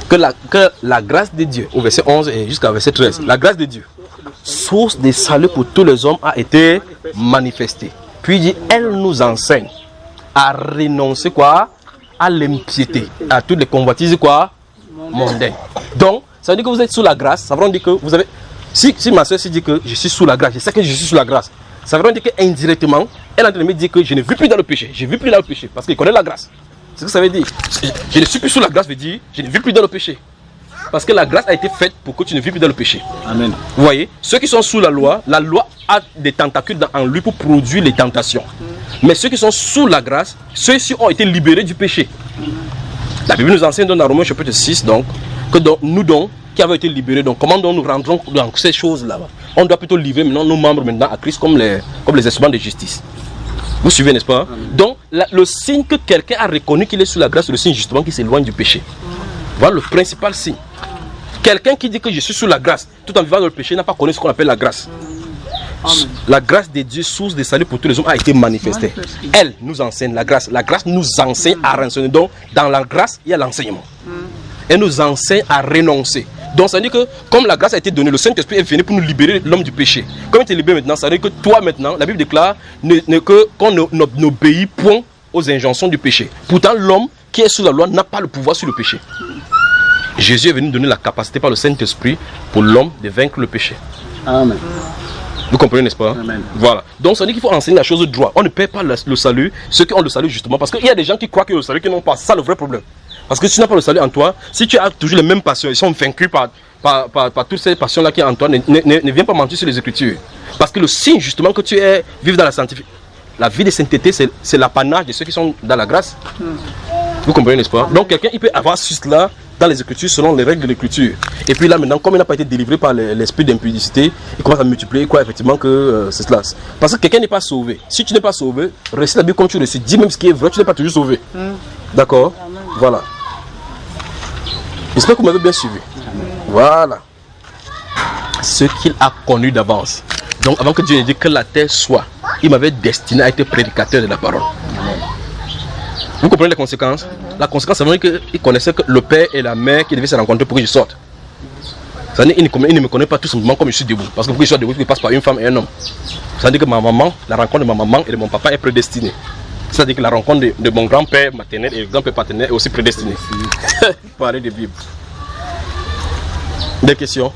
Que la grâce de Dieu, au verset 11 et jusqu'à verset 13, la grâce de Dieu, source de salut pour tous les hommes, a été manifestée. Puis il dit, elle nous enseigne à renoncer quoi? À l'impiété, à toutes les convoitises quoi? Mondaines. Donc, ça veut dire que vous êtes sous la grâce, ça veut dire que vous avez... Si ma soeur se dit que je suis sous la grâce, je sais que je suis sous la grâce, ça veut dire qu'indirectement, elle est en train de me dire que je ne vis plus dans le péché. Je ne vis plus dans le péché parce qu'il connaît la grâce. C'est ce que ça veut dire. Je ne suis plus sous la grâce, veut dire je ne vis plus dans le péché. parce que la grâce a été faite pour que tu ne vis plus dans le péché.
Amen.
Vous voyez, ceux qui sont sous la loi a des tentacules en lui pour produire les tentations. Mais ceux qui sont sous la grâce, ceux-ci ont été libérés du péché. La Bible nous enseigne dans Romains chapitre 6, donc, que nous qui avons été libérés, donc comment nous rentrons dans ces choses-là. On doit plutôt livrer maintenant nos membres maintenant à Christ comme les instruments de justice. Vous suivez, n'est-ce pas? Donc, le signe que quelqu'un a reconnu qu'il est sous la grâce, c'est le signe justement qui s'éloigne du péché. Voilà le principal signe. Quelqu'un qui dit que je suis sous la grâce, tout en vivant dans le péché, n'a pas connu ce qu'on appelle la grâce. La grâce de Dieu, source de salut pour tous les hommes, a été manifestée. Elle nous enseigne la grâce. La grâce nous enseigne à renseigner. Donc, dans la grâce, il y a l'enseignement. Elle nous enseigne à renoncer. Donc ça veut dire que comme la grâce a été donnée, le Saint-Esprit est venu pour nous libérer l'homme du péché. Comme il te libère maintenant, ça veut dire que toi maintenant, la Bible déclare qu'on n'obéit point aux injonctions du péché. Pourtant l'homme qui est sous la loi n'a pas le pouvoir sur le péché. Jésus est venu donner la capacité par le Saint-Esprit pour l'homme de vaincre le péché.
Amen.
Vous comprenez, n'est-ce pas?
Amen.
Voilà. Donc ça veut dire qu'il faut enseigner la chose droit. On ne perd pas le salut, ceux qui ont le salut justement, parce qu'il y a des gens qui croient que le salut qui n'ont pas. C'est ça le vrai problème. Parce que si tu n'as pas le salut en toi, si tu as toujours les mêmes passions, ils sont vaincus par toutes ces passions-là qui sont en toi, ne viens pas mentir sur les Écritures. Parce que le signe justement que tu es vivre dans la sanctification, la vie de sainteté, c'est l'apanage de ceux qui sont dans la grâce. Vous comprenez, n'est-ce pas? Donc quelqu'un il peut avoir cela dans les Écritures selon les règles de l'Écriture. Et puis là maintenant, comme il n'a pas été délivré par l'esprit d'impudicité, il commence à multiplier quoi effectivement que c'est cela. Parce que quelqu'un n'est pas sauvé. Si tu n'es pas sauvé, récite la Bible comme tu récites. Dis même ce qui est vrai, tu n'es pas toujours sauvé. D'accord? Voilà. J'espère que vous m'avez bien suivi. Voilà. Ce qu'il a connu d'avance. Donc avant que Dieu ne dise que la terre soit, il m'avait destiné à être prédicateur de la parole. Vous comprenez les conséquences? La conséquence, c'est vrai qu'il connaissait que le père et la mère qui devaient se rencontrer pour que je sorte. Ça veut dire qu'il ne me connaît pas tout simplement comme je suis debout. Parce que pour que je sois debout, il passe par une femme et un homme. Ça veut dire que ma maman, la rencontre de ma maman et de mon papa est prédestinée. C'est-à-dire que la rencontre de mon grand-père maternel et le grand-père paternel est aussi prédestinée. Parler de Bible. Des questions?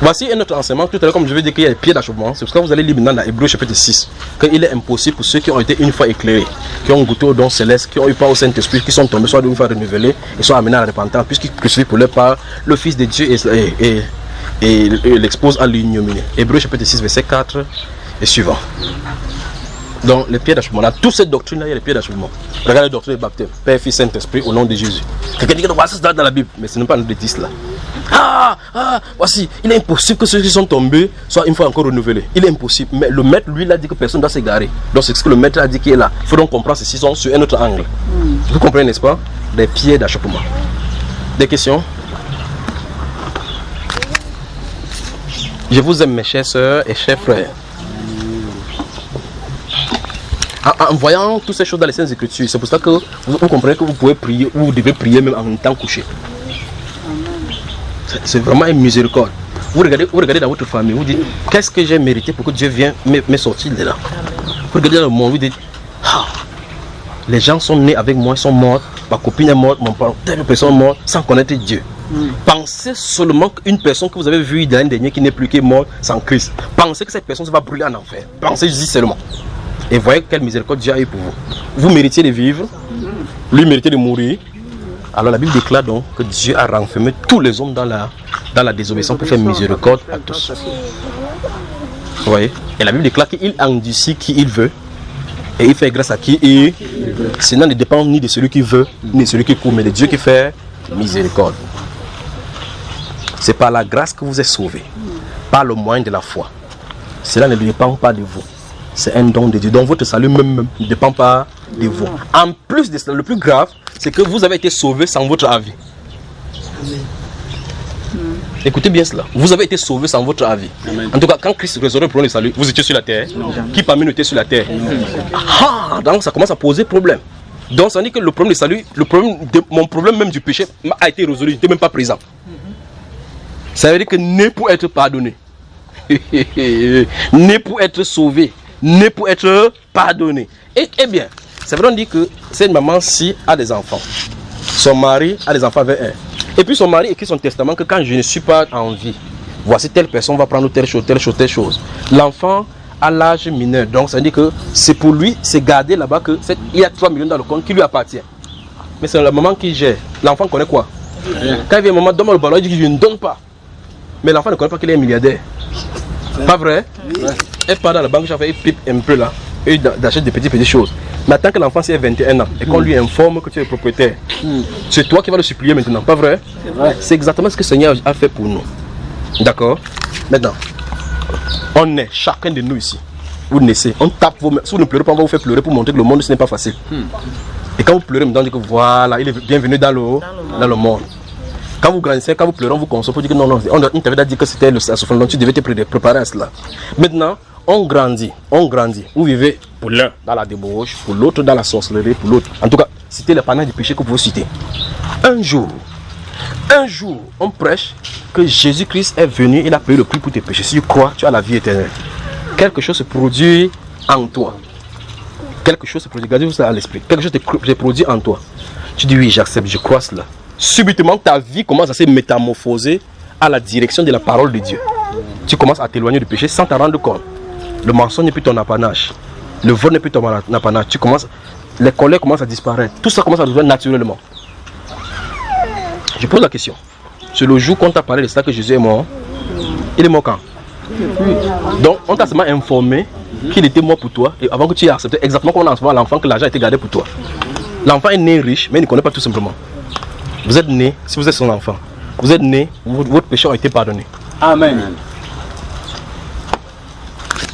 Voici un autre enseignement. Tout à l'heure, comme je vais dire qu'il y a les pieds d'achoppement, c'est pour ça que vous allez lire maintenant dans Hébreux chapitre 6 qu'il est impossible pour ceux qui ont été une fois éclairés, qui ont goûté au don céleste, qui ont eu part au Saint-Esprit, qui sont tombés soit d'une fois renouvelés et sont amenés à la repentance, puisqu'ils crucifient pour leur part le Fils de Dieu et l'expose à l'ignominie. Hébreux chapitre 6, verset 4 et suivant. Donc les pieds d'achoppement, dans toute cette doctrine là, il y a les pieds d'achoppement. Regardez la doctrine du baptême, Père, Fils, Saint-Esprit au nom de Jésus. Quelqu'un dit que c'est dans la Bible, mais ce n'est pas notre 10 là. Voici, il est impossible que ceux qui sont tombés soient une fois encore renouvelés. Il est impossible, mais le maître lui il a dit que personne ne doit s'égarer. Donc c'est ce que le maître a dit qu'il est là. Il faut donc comprendre ceci sont sur un autre angle. Vous comprenez, n'est-ce pas? Des pieds d'achoppement. Des questions? Je vous aime mes chères sœurs et chers frères. En voyant toutes ces choses dans les Saintes Écritures, c'est pour ça que vous comprenez que vous pouvez prier ou vous devez prier même en étant couché. C'est vraiment une miséricorde. Vous regardez dans votre famille, vous dites qu'est-ce que j'ai mérité pour que Dieu vienne me sortir de là. Vous regardez dans le monde, vous dites les gens sont nés avec moi, ils sont morts, ma copine est morte, mon parent, telle personne est morte sans connaître Dieu. Pensez seulement qu'une personne que vous avez vue l'année dernière qui n'est plus qu'est morte sans Christ, pensez que cette personne va brûler en enfer. Pensez-y seulement. Et voyez quelle miséricorde Dieu a eu pour vous. Vous méritez de vivre, lui méritez de mourir. Alors la Bible déclare donc que Dieu a renfermé tous les hommes dans la désobéissance pour faire miséricorde à tous. Vous voyez? Et la Bible déclare qu'il endurcit qui il veut. Et il fait grâce à qui il veut. Cela ne dépend ni de celui qui veut, ni de celui qui court, mais de Dieu qui fait miséricorde. C'est par la grâce que vous êtes sauvés, par le moyen de la foi. Cela ne dépend pas de vous. C'est un don de Dieu. Donc votre salut même ne dépend pas de vous. En plus de cela, le plus grave, c'est que vous avez été sauvés sans votre avis. Écoutez bien cela. Vous avez été sauvés sans votre avis. En tout cas, quand Christ résurrecte pour le salut, vous étiez sur la terre. Qui parmi nous était sur la terre? Donc ça commence à poser problème. Donc ça veut dire que le problème du salut, mon problème même du péché a été résolu. Je n'étais même pas présent. Ça veut dire que né pour être pardonné, né pour être sauvé, né pour être pardonné. Eh bien, c'est vrai, on dit que cette maman-ci a des enfants. Son mari a des enfants avec elle. Et puis son mari écrit son testament que quand je ne suis pas en vie, voici telle personne va prendre telle chose, telle chose, telle chose. L'enfant a l'âge mineur. Donc ça veut dire que c'est pour lui, c'est gardé là-bas qu'il y a 3 millions dans le compte qui lui appartient. mais c'est la maman qui gère. L'enfant connaît quoi?
Rien.
Quand il vient, maman, donne-moi le ballon, il dit que je ne donne pas. Mais l'enfant ne connaît pas qu'il est un milliardaire. Pas vrai? Elle part dans la banque, il pipe un peu là, et il achète des petites choses. Mais tant que l'enfant c'est 21 ans et qu'on lui informe que tu es propriétaire, c'est toi qui vas le supplier maintenant, pas vrai? C'est exactement ce que le Seigneur a fait pour nous. D'accord? Maintenant, on est, chacun de nous ici, vous naissez, on tape vos mains. Si vous ne pleurez pas, on va vous faire pleurer pour montrer que le monde ce n'est pas facile. Et quand vous pleurez, maintenant, on dit que voilà, il est bienvenu dans le monde. Quand vous grandissez, quand vous pleurez, on vous console pour dire que non, on t'avait dit que c'était la souffrance, donc tu devais te préparer à cela. Maintenant, on grandit. Vous vivez pour l'un dans la débauche, pour l'autre dans la sorcellerie, pour l'autre. En tout cas, c'était le panel du péché que vous pouvez citer. Un jour, on prêche que Jésus-Christ est venu, il a payé le prix pour tes péchés. Si tu crois, tu as la vie éternelle. Quelque chose se produit en toi. Quelque chose se produit, gardez-vous ça à l'esprit. Quelque chose se produit en toi. Tu dis oui, j'accepte, je crois cela. Subitement, ta vie commence à se métamorphoser à la direction de la parole de Dieu. Tu commences à t'éloigner du péché sans t'en rendre compte. Le mensonge n'est plus ton apanage. Le vol n'est plus ton apanage. Les colères commencent à disparaître. Tout ça commence à devenir naturellement. Je pose la question. C'est le jour qu'on t'a parlé de ça que Jésus est mort. Il est mort quand? Donc, on t'a seulement informé qu'il était mort pour toi et avant que tu aies accepté exactement comme on a enseigné à l'enfant que l'argent a été gardé pour toi. L'enfant est né riche, mais il ne connaît pas tout simplement. Vous êtes né, si vous êtes son enfant, vous êtes né, votre péché a été pardonné.
Amen.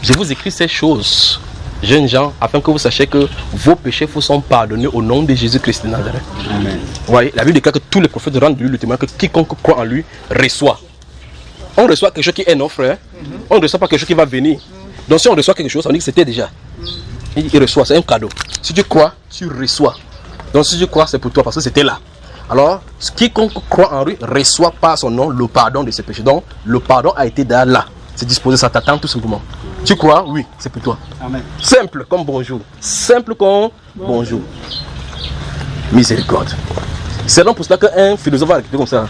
Je vous écris ces choses, jeunes gens, afin que vous sachiez que vos péchés vous sont pardonnés au nom de Jésus-Christ de Nazareth.
Amen.
Vous voyez, la Bible déclare que tous les prophètes rendent de lui le témoin que quiconque croit en lui reçoit. On reçoit quelque chose qui est non, frère. On ne reçoit pas quelque chose qui va venir. Donc si on reçoit quelque chose, on dit que c'était déjà. Il reçoit, c'est un cadeau. Si tu crois, tu reçois. Donc si tu crois, c'est pour toi parce que c'était là. Alors, quiconque croit en lui reçoit par son nom le pardon de ses péchés. Donc, le pardon a été là. C'est disposé, ça t'attend tout simplement. Tu crois? Oui, c'est pour toi.
Amen.
Simple comme bonjour. Simple comme bonjour. Miséricorde. C'est donc pour cela qu'un philosophe va récupérer comme ça.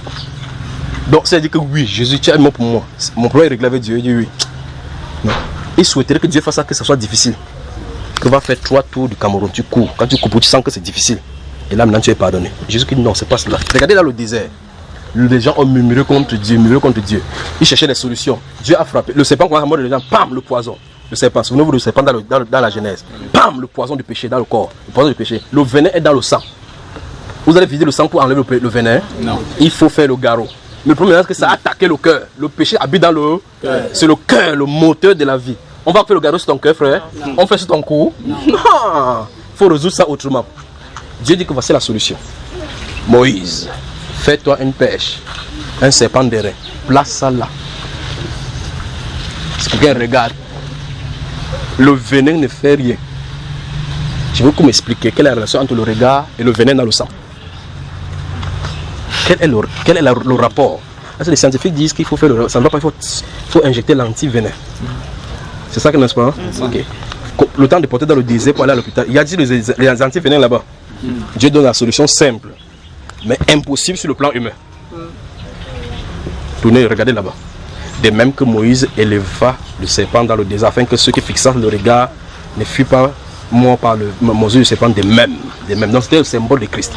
Donc, ça dit que oui, Jésus, tu es mort pour moi. Mon problème est réglé avec Dieu. Il dit oui. Non. Il souhaiterait que Dieu fasse ça, que ça soit difficile. Que va faire 3 tours du Cameroun, tu cours. Quand tu cours, tu sens que c'est difficile. Et là maintenant tu es pardonné. Jésus dit non, c'est pas cela. Regardez dans le désert. Les gens ont murmuré contre Dieu, Ils cherchaient des solutions. Dieu a frappé. Le serpent commence à mordre les gens. Pam, le poison. Le serpent. Souvenez-vous du serpent dans la Genèse. Pam, le poison du péché dans le corps. Le poison du péché. Le venin est dans le sang. Vous allez vider le sang pour enlever le venin?
Non.
Il faut faire le garrot. Mais le problème c'est que ça a attaqué le cœur. Le péché habite dans le cœur. C'est le cœur, le moteur de la vie. On va faire le garrot sur ton cœur, frère? Non. On fait sur ton cou? Non. Il faut résoudre ça autrement. Dieu dit que voici la solution. Moïse, fais-toi une pêche, un serpent d'airain, place ça là. Si quelqu'un regarde, le venin ne fait rien. Je veux que vous m'expliquiez quelle est la relation entre le regard et le venin dans le sang. Quel est le rapport? Parce que les scientifiques disent qu'il faut faire le ça ne va pas, il faut injecter l'anti-venin. C'est ça que n'est-ce pas? Ok. Le temps de porter dans le désert pour aller à l'hôpital. Il y a dit les anti-venins là-bas. Dieu donne la solution simple, mais impossible sur le plan humain. Tournez, regardez là-bas. De même que Moïse éleva le serpent dans le désert, afin que ceux qui fixent le regard ne fuient pas morts par le mesure du serpent, de même. Donc c'était le symbole de Christ.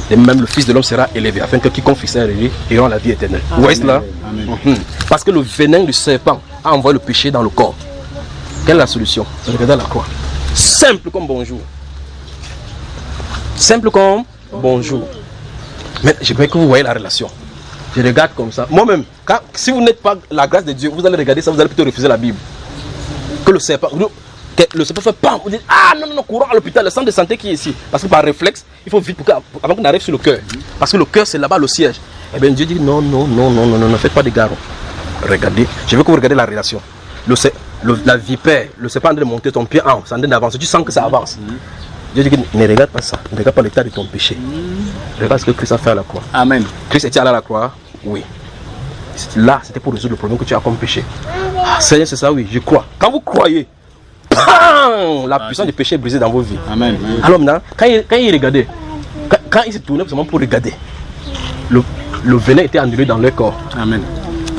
De même, le Fils de l'homme sera élevé, afin que quiconque fixe un regard ait la vie éternelle. Vous voyez cela? Parce que le venin du serpent a envoyé le péché dans le corps. Quelle est la solution? Regardez la croix. Simple comme bonjour. Simple comme bonjour. Mais je veux que vous voyez la relation. Je regarde comme ça. Moi-même, si vous n'êtes pas la grâce de Dieu, vous allez regarder ça, vous allez plutôt refuser la Bible. Que le serpent fait pam, vous dites ah non, courons à l'hôpital, le centre de santé qui est ici. Parce que par réflexe, il faut vite avant qu'on arrive sur le cœur. Parce que le cœur c'est là-bas le siège. Et bien Dieu dit non, ne faites pas de garrot. Regardez, je veux que vous regardez la relation. La vipère, le serpent est en train de monter ton pied en, c'est en train d'avancer, tu sens que ça avance. Dieu dit ne regarde pas ça, ne regarde pas l'état de ton péché. Regarde ce que Christ a fait à la croix.
Amen.
Christ était allé à la croix? Oui. Là, c'était pour résoudre le problème que tu as comme péché. Seigneur, c'est ça, oui, je crois. Quand vous croyez, la puissance du péché est brisée dans vos vies. Amen. Alors maintenant, quand il regardait, quand il se tournait seulement pour regarder, le venin était annulé dans leur corps. Amen.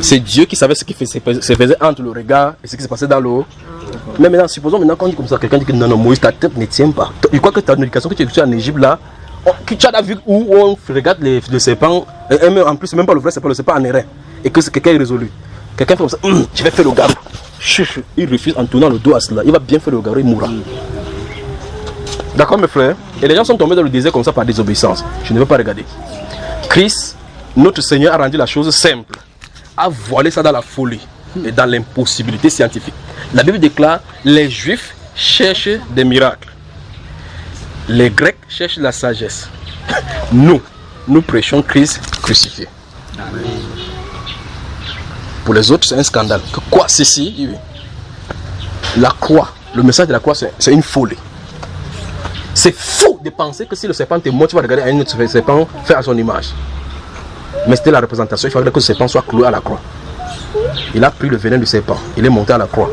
C'est Dieu qui savait ce qui se faisait entre le regard et ce qui se passait dans l'eau. Mais maintenant, supposons maintenant qu'on dit comme ça, quelqu'un dit que non, Moïse, ta tête ne tient pas. Je crois que ta éducation que tu as reçue en Égypte là, Tu as vu où on regarde les serpents, et en plus, même pas le vrai serpent, le serpent en airain, et que quelqu'un est résolu. Quelqu'un fait comme ça, je vais faire le garrot. Il refuse en tournant le dos à cela. Il va bien faire le garrot, il mourra. D'accord, mes frères? Et les gens sont tombés dans le désert comme ça par désobéissance. Je ne veux pas regarder. Christ, notre Seigneur, a rendu la chose simple, a voilé ça dans la folie et dans l'impossibilité scientifique. La Bible déclare: les Juifs cherchent des miracles, les Grecs cherchent la sagesse. Nous prêchons Christ crucifié. Amen. Pour les autres, c'est un scandale. Que quoi, ceci? La croix, le message de la croix, c'est une folie. C'est fou de penser que si le serpent est mort, tu vas regarder un autre serpent fait à son image. Mais c'était la représentation, il fallait que le serpent soit cloué à la croix. Il a pris le venin du serpent, il est monté à la croix.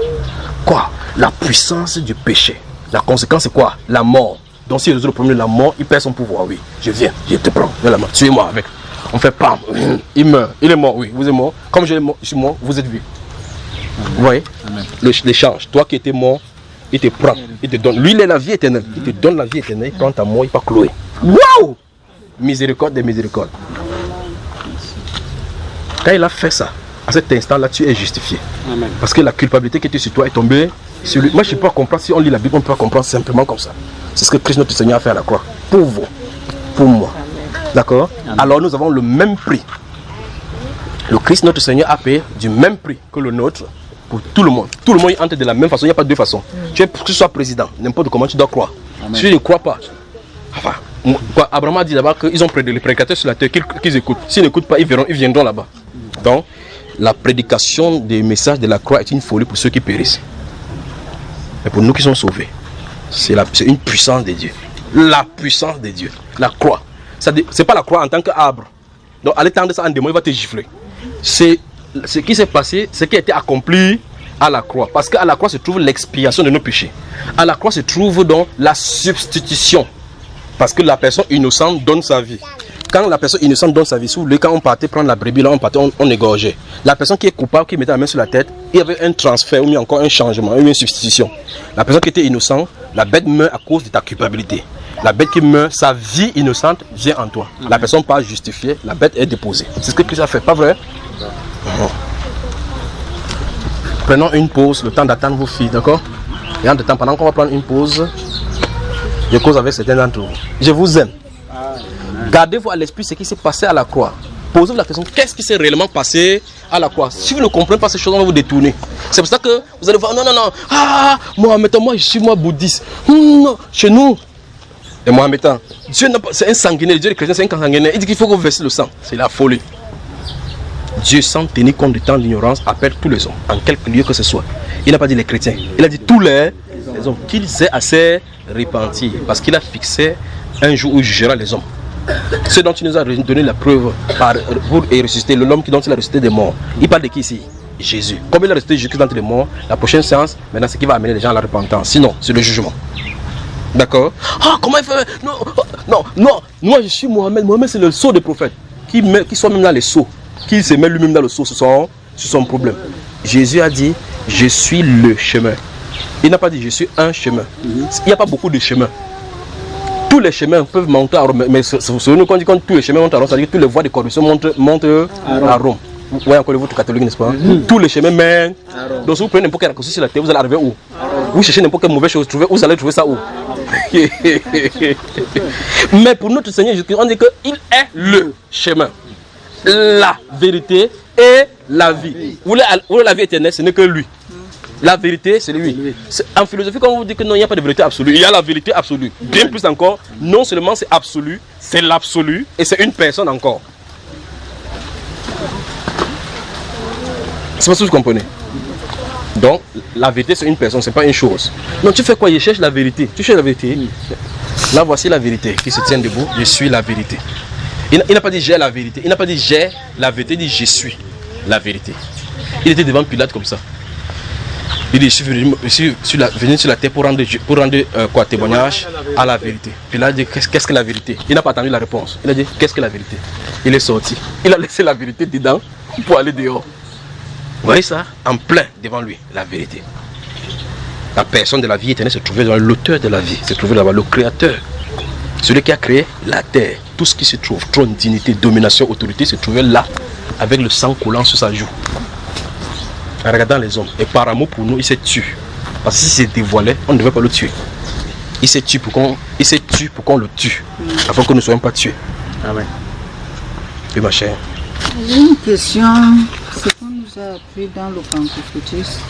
Quoi? La puissance du péché. La conséquence, c'est quoi? La mort. Donc si il résout le problème de la mort, il perd son pouvoir. Oui, je viens, je te prends, viens la main, tuez-moi avec. On fait pam, il meurt, il est mort, oui, vous êtes mort. Comme je suis mort, vous êtes vu. Vous voyez? L'échange, toi qui étais mort, il te prend, il te donne. Lui, il est la vie éternelle. Il te donne la vie éternelle. Quand ta mort, il va clouer. Waouh! Miséricorde des miséricordes. Quand il a fait ça, à cet instant-là, tu es justifié. Amen. Parce que la culpabilité qui était sur toi est tombée sur lui. Moi, je ne peux pas comprendre. Si on lit la Bible, on ne peut pas comprendre simplement comme ça. C'est ce que Christ notre Seigneur a fait à la croix. Pour vous, pour moi. D'accord? Alors nous avons le même prix. Le Christ notre Seigneur a payé du même prix que le nôtre. Pour tout le monde. Tout le monde entre de la même façon. Il n'y a pas deux façons. Tu es, que tu sois président, n'importe comment, tu dois croire. Amen. Si tu ne crois pas, enfin, Abraham a dit d'abord qu'ils ont les prédicateurs sur la terre, qu'ils écoutent. S'ils n'écoutent pas, ils viendront là-bas. Donc, la prédication des messages de la croix est une folie pour ceux qui périssent. Mais pour nous qui sommes sauvés, c'est une puissance de Dieu. La puissance de Dieu. La croix. Ce n'est pas la croix en tant qu'arbre. Donc, allez tendre ça en démon, il va te gifler. C'est ce qui s'est passé, ce qui a été accompli à la croix. Parce qu'à la croix se trouve l'expiation de nos péchés. À la croix se trouve donc la substitution. Parce que la personne innocente donne sa vie. Quand la personne innocente donne sa vie, quand on partait prendre la brebis, là, on égorgeait. La personne qui est coupable, qui mettait la main sur la tête, il y avait un transfert, ou encore un changement, une substitution. La personne qui était innocente, la bête meurt à cause de ta culpabilité. La bête qui meurt, sa vie innocente vient en toi. La personne pas justifiée, la bête est déposée. C'est ce que Christ a fait, pas vrai? Prenons une pause, le temps d'attendre vos filles, d'accord? Et en temps, pendant qu'on va prendre une pause, je cause avec certains d'entre vous. Je vous aime. Gardez-vous à l'esprit ce qui s'est passé à la croix. Posez-vous la question, qu'est-ce qui s'est réellement passé à la croix? Si vous ne comprenez pas ces choses, on va vous détourner. C'est pour ça que vous allez voir, non, Mohamed, moi je suis bouddhiste. Non, chez nous. Et Mohamed, Dieu c'est un sanguinaire, Dieu des chrétiens c'est un sanguinaire. Il dit qu'il faut que vous versiez le sang. C'est la folie. Dieu, sans tenir compte du temps de l'ignorance, appelle tous les hommes, en quelque lieu que ce soit. Il n'a pas dit les chrétiens, il a dit tous les hommes, qu'ils aient assez repentir, parce qu'il a fixé un jour où il jugera les hommes. Ce dont il nous a donné la preuve pour ressusciter, l'homme dont il a ressuscité des morts. Il parle de qui ici? Jésus. Comme il a ressuscité Jésus d'entre les morts, la prochaine séance, maintenant, c'est qui va amener les gens à la repentance. Sinon, c'est le jugement. D'accord? Ah, comment il fait? Non, moi je suis Mohamed. Mohamed, c'est le sceau des prophètes. Qui soit même dans les sceaux. Qui se met lui-même dans le sceau, c'est son problème. Jésus a dit, je suis le chemin. Il n'a pas dit, je suis un chemin. Il n'y a pas beaucoup de chemins. Tous les chemins peuvent monter à Rome. Mais c'est nous qu'on dit que tous les chemins montent à Rome, c'est-à-dire que toutes les voies de corruption montent à Rome. Vous voyez encore les votes catholiques, n'est-ce pas? Tous les chemins mènent. Donc si vous prenez n'importe quelle raccourci sur la terre, vous allez arriver où? Vous cherchez n'importe quelle mauvaise chose, vous allez trouver ça où? Mais pour notre Seigneur Jésus-Christ, on dit qu'il est le chemin, la vérité et la vie. Vous voulez la vie éternelle, ce n'est que lui. La vérité, c'est lui. En philosophie, quand on vous dit que non, il n'y a pas de vérité absolue, il y a la vérité absolue. Bien plus encore, non seulement c'est absolu, c'est l'absolu et c'est une personne encore. C'est pas ce que vous comprenez. Donc, la vérité, c'est une personne, c'est pas une chose. Non, tu fais quoi? Je cherche la vérité. Tu cherches la vérité. Là, voici la vérité qui se tient debout. Je suis la vérité. Il n'a pas dit j'ai la vérité. Il n'a pas dit j'ai la vérité. Il dit je suis la vérité. Il était devant Pilate comme ça. Il dit je suis venu sur la terre pour rendre témoignage à la vérité. Pilate dit qu'est-ce que la vérité? Il n'a pas attendu la réponse. Il a dit qu'est-ce que la vérité? Il est sorti. Il a laissé la vérité dedans pour aller dehors. Vous voyez ça? En plein devant lui, la vérité. La personne de la vie éternelle se trouvait dans l'auteur de la vie, se trouvait là-bas, le créateur. Celui qui a créé la terre, tout ce qui se trouve, trône, dignité, domination, autorité, se trouvait là, avec le sang coulant sur sa joue. En regardant les hommes. Et par amour pour nous, il s'est tué. Parce que si c'est dévoilé, on ne devait pas le tuer. Il s'est tué pour qu'on le tue, afin que nous ne soyons pas tués. Amen. Et ma chère.
J'ai une question. Ce qu'on nous a appris dans le Pentecôtisme,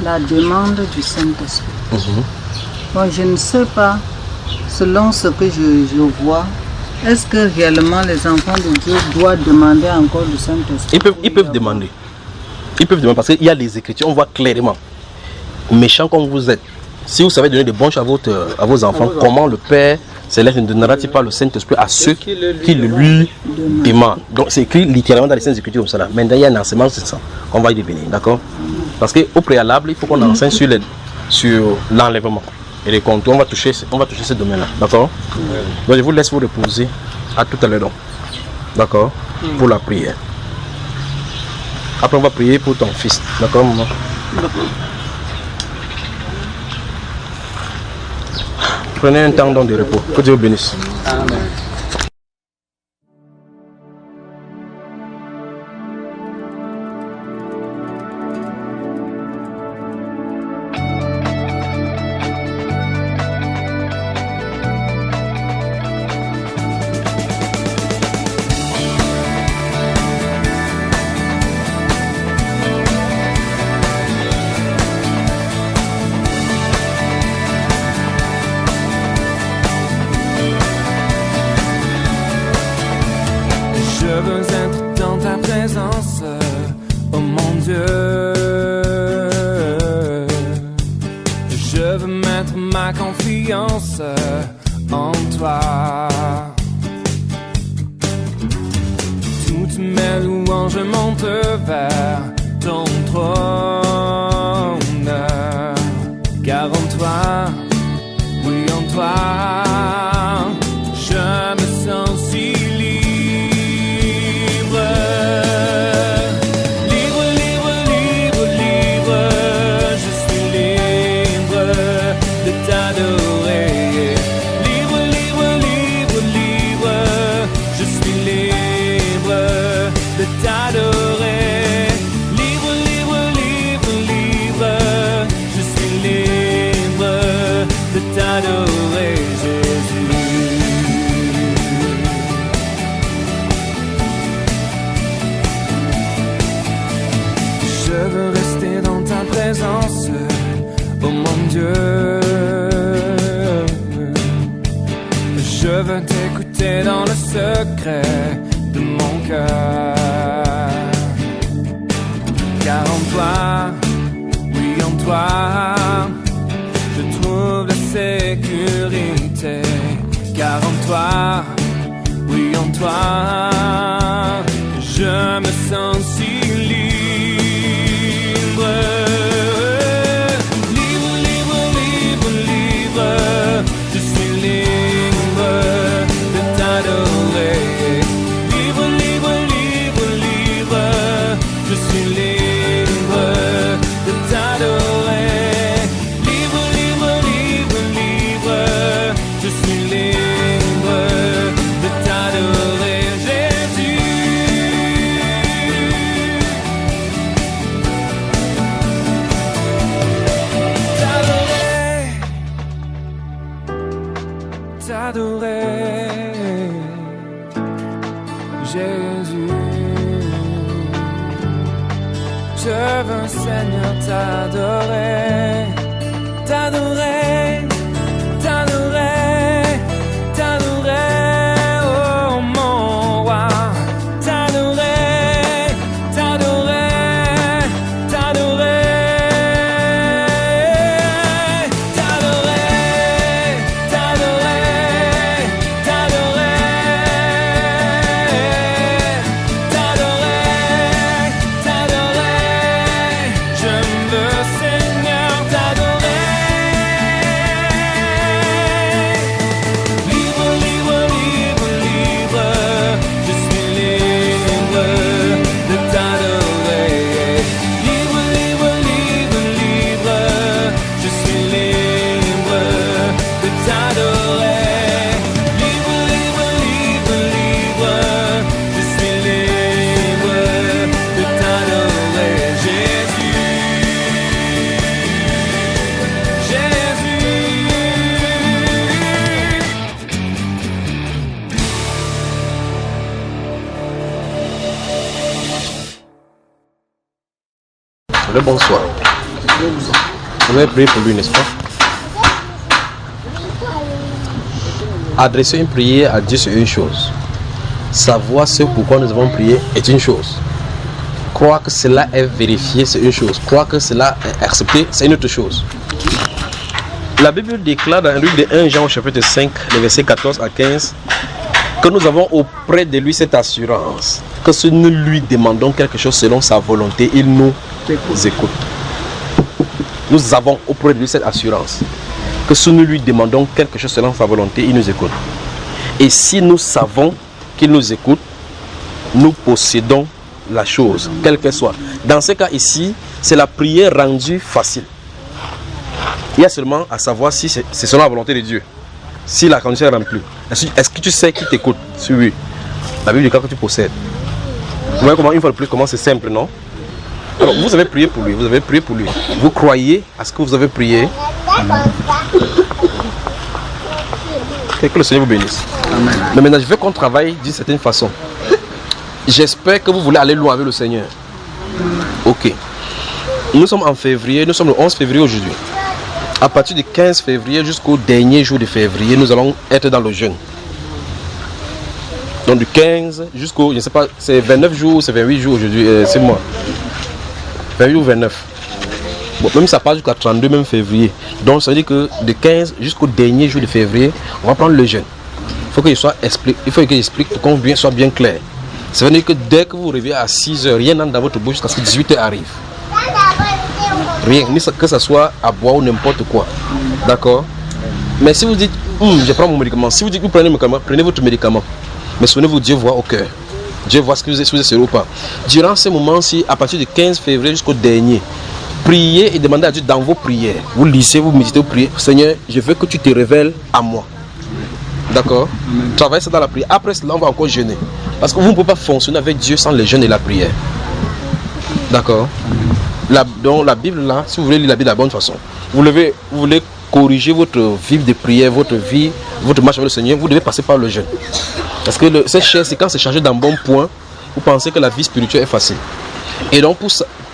la demande du Saint-Esprit. Bon, je ne sais pas, selon ce que je vois, est-ce que réellement les enfants de Dieu doivent demander encore le Saint-Esprit?
Ils peuvent demander. Ils peuvent demander parce qu'il y a les Écritures, on voit clairement. Méchant comme vous êtes, si vous savez donner de bons choses à vos enfants, comment le Père Céleste ne donnera-t-il pas le Saint-Esprit à ceux qui le lui demandent? Donc c'est écrit littéralement dans les Saintes Écritures comme ça. Maintenant il y a un enseignement, c'est ça qu'on va y devenir, d'accord? Parce qu'au préalable, il faut qu'on enseigne sur l'enlèvement et les contours. On va toucher ce domaine-là, d'accord? Donc je vous laisse vous reposer à tout à l'heure, d'accord? Pour la prière. Après on va prier pour ton fils, d'accord, maman? Prenez un temps de repos. Que Dieu vous bénisse.
Amen.
Je veux, Seigneur, t'adorer.
Le bonsoir. Vous avez prié pour lui, n'est-ce pas? Adresser une prière à Dieu, c'est une chose. Savoir ce pourquoi nous avons prié est une chose. Croire que cela est vérifié, c'est une chose. Croire que cela est accepté, c'est une autre chose. La Bible déclare dans le livre de 1 Jean au chapitre 5, les versets 14 à 15, que nous avons auprès de lui cette assurance, que si nous lui demandons quelque chose selon sa volonté, il nous écoute. Nous avons auprès de lui cette assurance, que si nous lui demandons quelque chose selon sa volonté, il nous écoute. Et si nous savons qu'il nous écoute, nous possédons la chose, quelle qu'elle soit. Dans ce cas ici, c'est la prière rendue facile. Il y a seulement à savoir si c'est selon la volonté de Dieu. Si la condition est remplie. Est-ce que tu sais qui t'écoute? Si oui. La Bible dit que tu possèdes. Vous voyez comment, une fois de plus, comment c'est simple, non? Alors, vous avez prié pour lui. Vous avez prié pour lui. Vous croyez à ce que vous avez prié. Que le Seigneur vous bénisse. Amen. Mais maintenant, je veux qu'on travaille d'une certaine façon. J'espère que vous voulez aller loin avec le Seigneur. Ok. Nous sommes en février. Nous sommes le 11 février aujourd'hui. À partir du 15 février jusqu'au dernier jour de février, nous allons être dans le jeûne. Donc du 15 jusqu'au, je ne sais pas, c'est 29 jours, c'est 28 jours aujourd'hui, c'est moi. 28 ou 29. Bon, même ça passe jusqu'à 32 même février. Donc ça veut dire que de 15 jusqu'au dernier jour de février, on va prendre le jeûne. Il faut qu'il soit expliqué, pour qu'on soit bien clair. Ça veut dire que dès que vous vous réveillez à 6 h, rien n'entre dans votre bouche jusqu'à ce que 18 h arrive. Rien, que ce soit à boire ou n'importe quoi. D'accord? Mais si vous dites, je prends mon médicament, si vous dites que vous prenez le médicament, prenez votre médicament. Mais souvenez-vous, Dieu voit au cœur. Dieu voit ce que vous êtes sérieux ou pas. Durant ces moments-ci, à partir du 15 février jusqu'au dernier, priez et demandez à Dieu dans vos prières. Vous lisez, vous méditez, vous priez. Seigneur, je veux que tu te révèles à moi. D'accord? Travaillez ça dans la prière. Après cela, on va encore jeûner. Parce que vous ne pouvez pas fonctionner avec Dieu sans le jeûne et la prière. D'accord? Donc la Bible là, si vous voulez lire la Bible de la bonne façon, vous voulez corriger votre vie de prière, votre marche avec le Seigneur, vous devez passer par le jeûne. Parce que cette chair, c'est quand c'est chargé d'un bon point, vous pensez que la vie spirituelle est facile. Et donc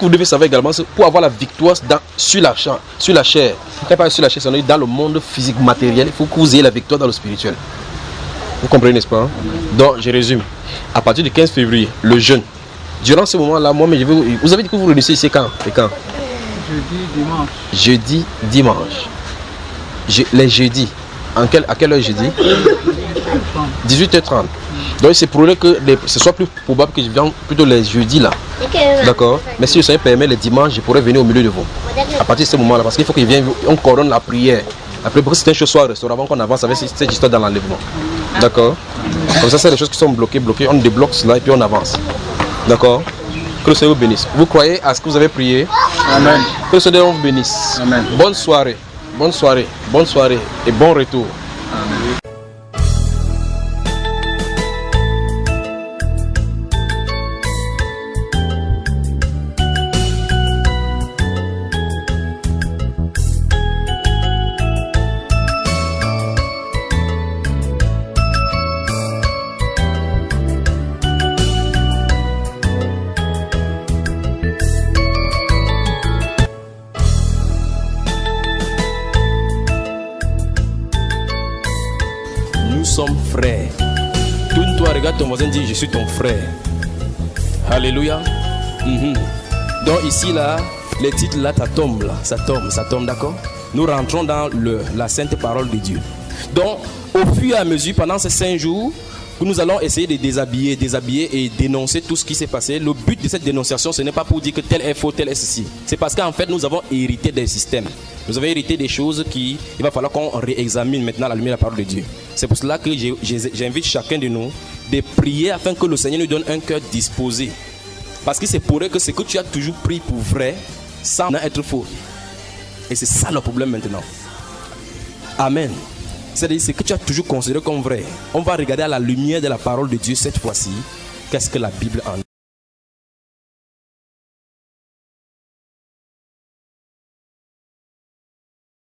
vous devez savoir également, pour avoir la victoire sur la chair, quand pas sur la chair, c'est dans le monde physique matériel, il faut que vous ayez la victoire dans le spirituel. Vous comprenez, n'est-ce pas? Donc je résume. À partir du 15 février, le jeûne. Durant ce moment-là, moi, vous avez dit que vous réunissez ici quand? Et quand?
Jeudi, dimanche.
Jeudi, dimanche. Les jeudis. À quelle heure jeudi? 18h30. Donc c'est pour que ce soit plus probable que je vienne plutôt les jeudis là. D'accord? Mais si le Seigneur permet les dimanches, je pourrais venir au milieu de vous. À partir de ce moment-là, parce qu'il faut qu'il vienne, on coordonne la prière. Après, pour que c'est un chose soit au restaurant, avant qu'on avance avec cette histoire dans l'enlèvement. D'accord? Comme ça, c'est les choses qui sont bloquées, on débloque cela et puis on avance. D'accord? Que le Seigneur vous bénisse. Vous croyez à ce que vous avez prié?
Amen.
Que le Seigneur vous bénisse.
Amen.
Bonne soirée et bon retour.
Amen.
Sommes frères. Tourne-toi, regarde ton voisin, dis je suis ton frère. Alléluia. Donc ici là, les titres là, ça tombe, d'accord? Nous rentrons dans la sainte parole de Dieu. Donc au fur et à mesure, pendant ces 5 jours, que nous allons essayer de déshabiller et dénoncer tout ce qui s'est passé. Le but de cette dénonciation, ce n'est pas pour dire que tel est faux, tel est ceci. C'est parce qu'en fait, nous avons hérité des systèmes. Nous avons hérité des choses il va falloir qu'on réexamine maintenant à la lumière de la parole de Dieu. C'est pour cela que j'invite chacun de nous de prier afin que le Seigneur nous donne un cœur disposé. Parce que c'est pour eux que ce que tu as toujours pris pour vrai, sans être faux. Et c'est ça le problème maintenant. Amen. C'est-à-dire ce que tu as toujours considéré comme vrai. On va regarder à la lumière de la parole de Dieu cette fois-ci. Qu'est-ce que la Bible en dit?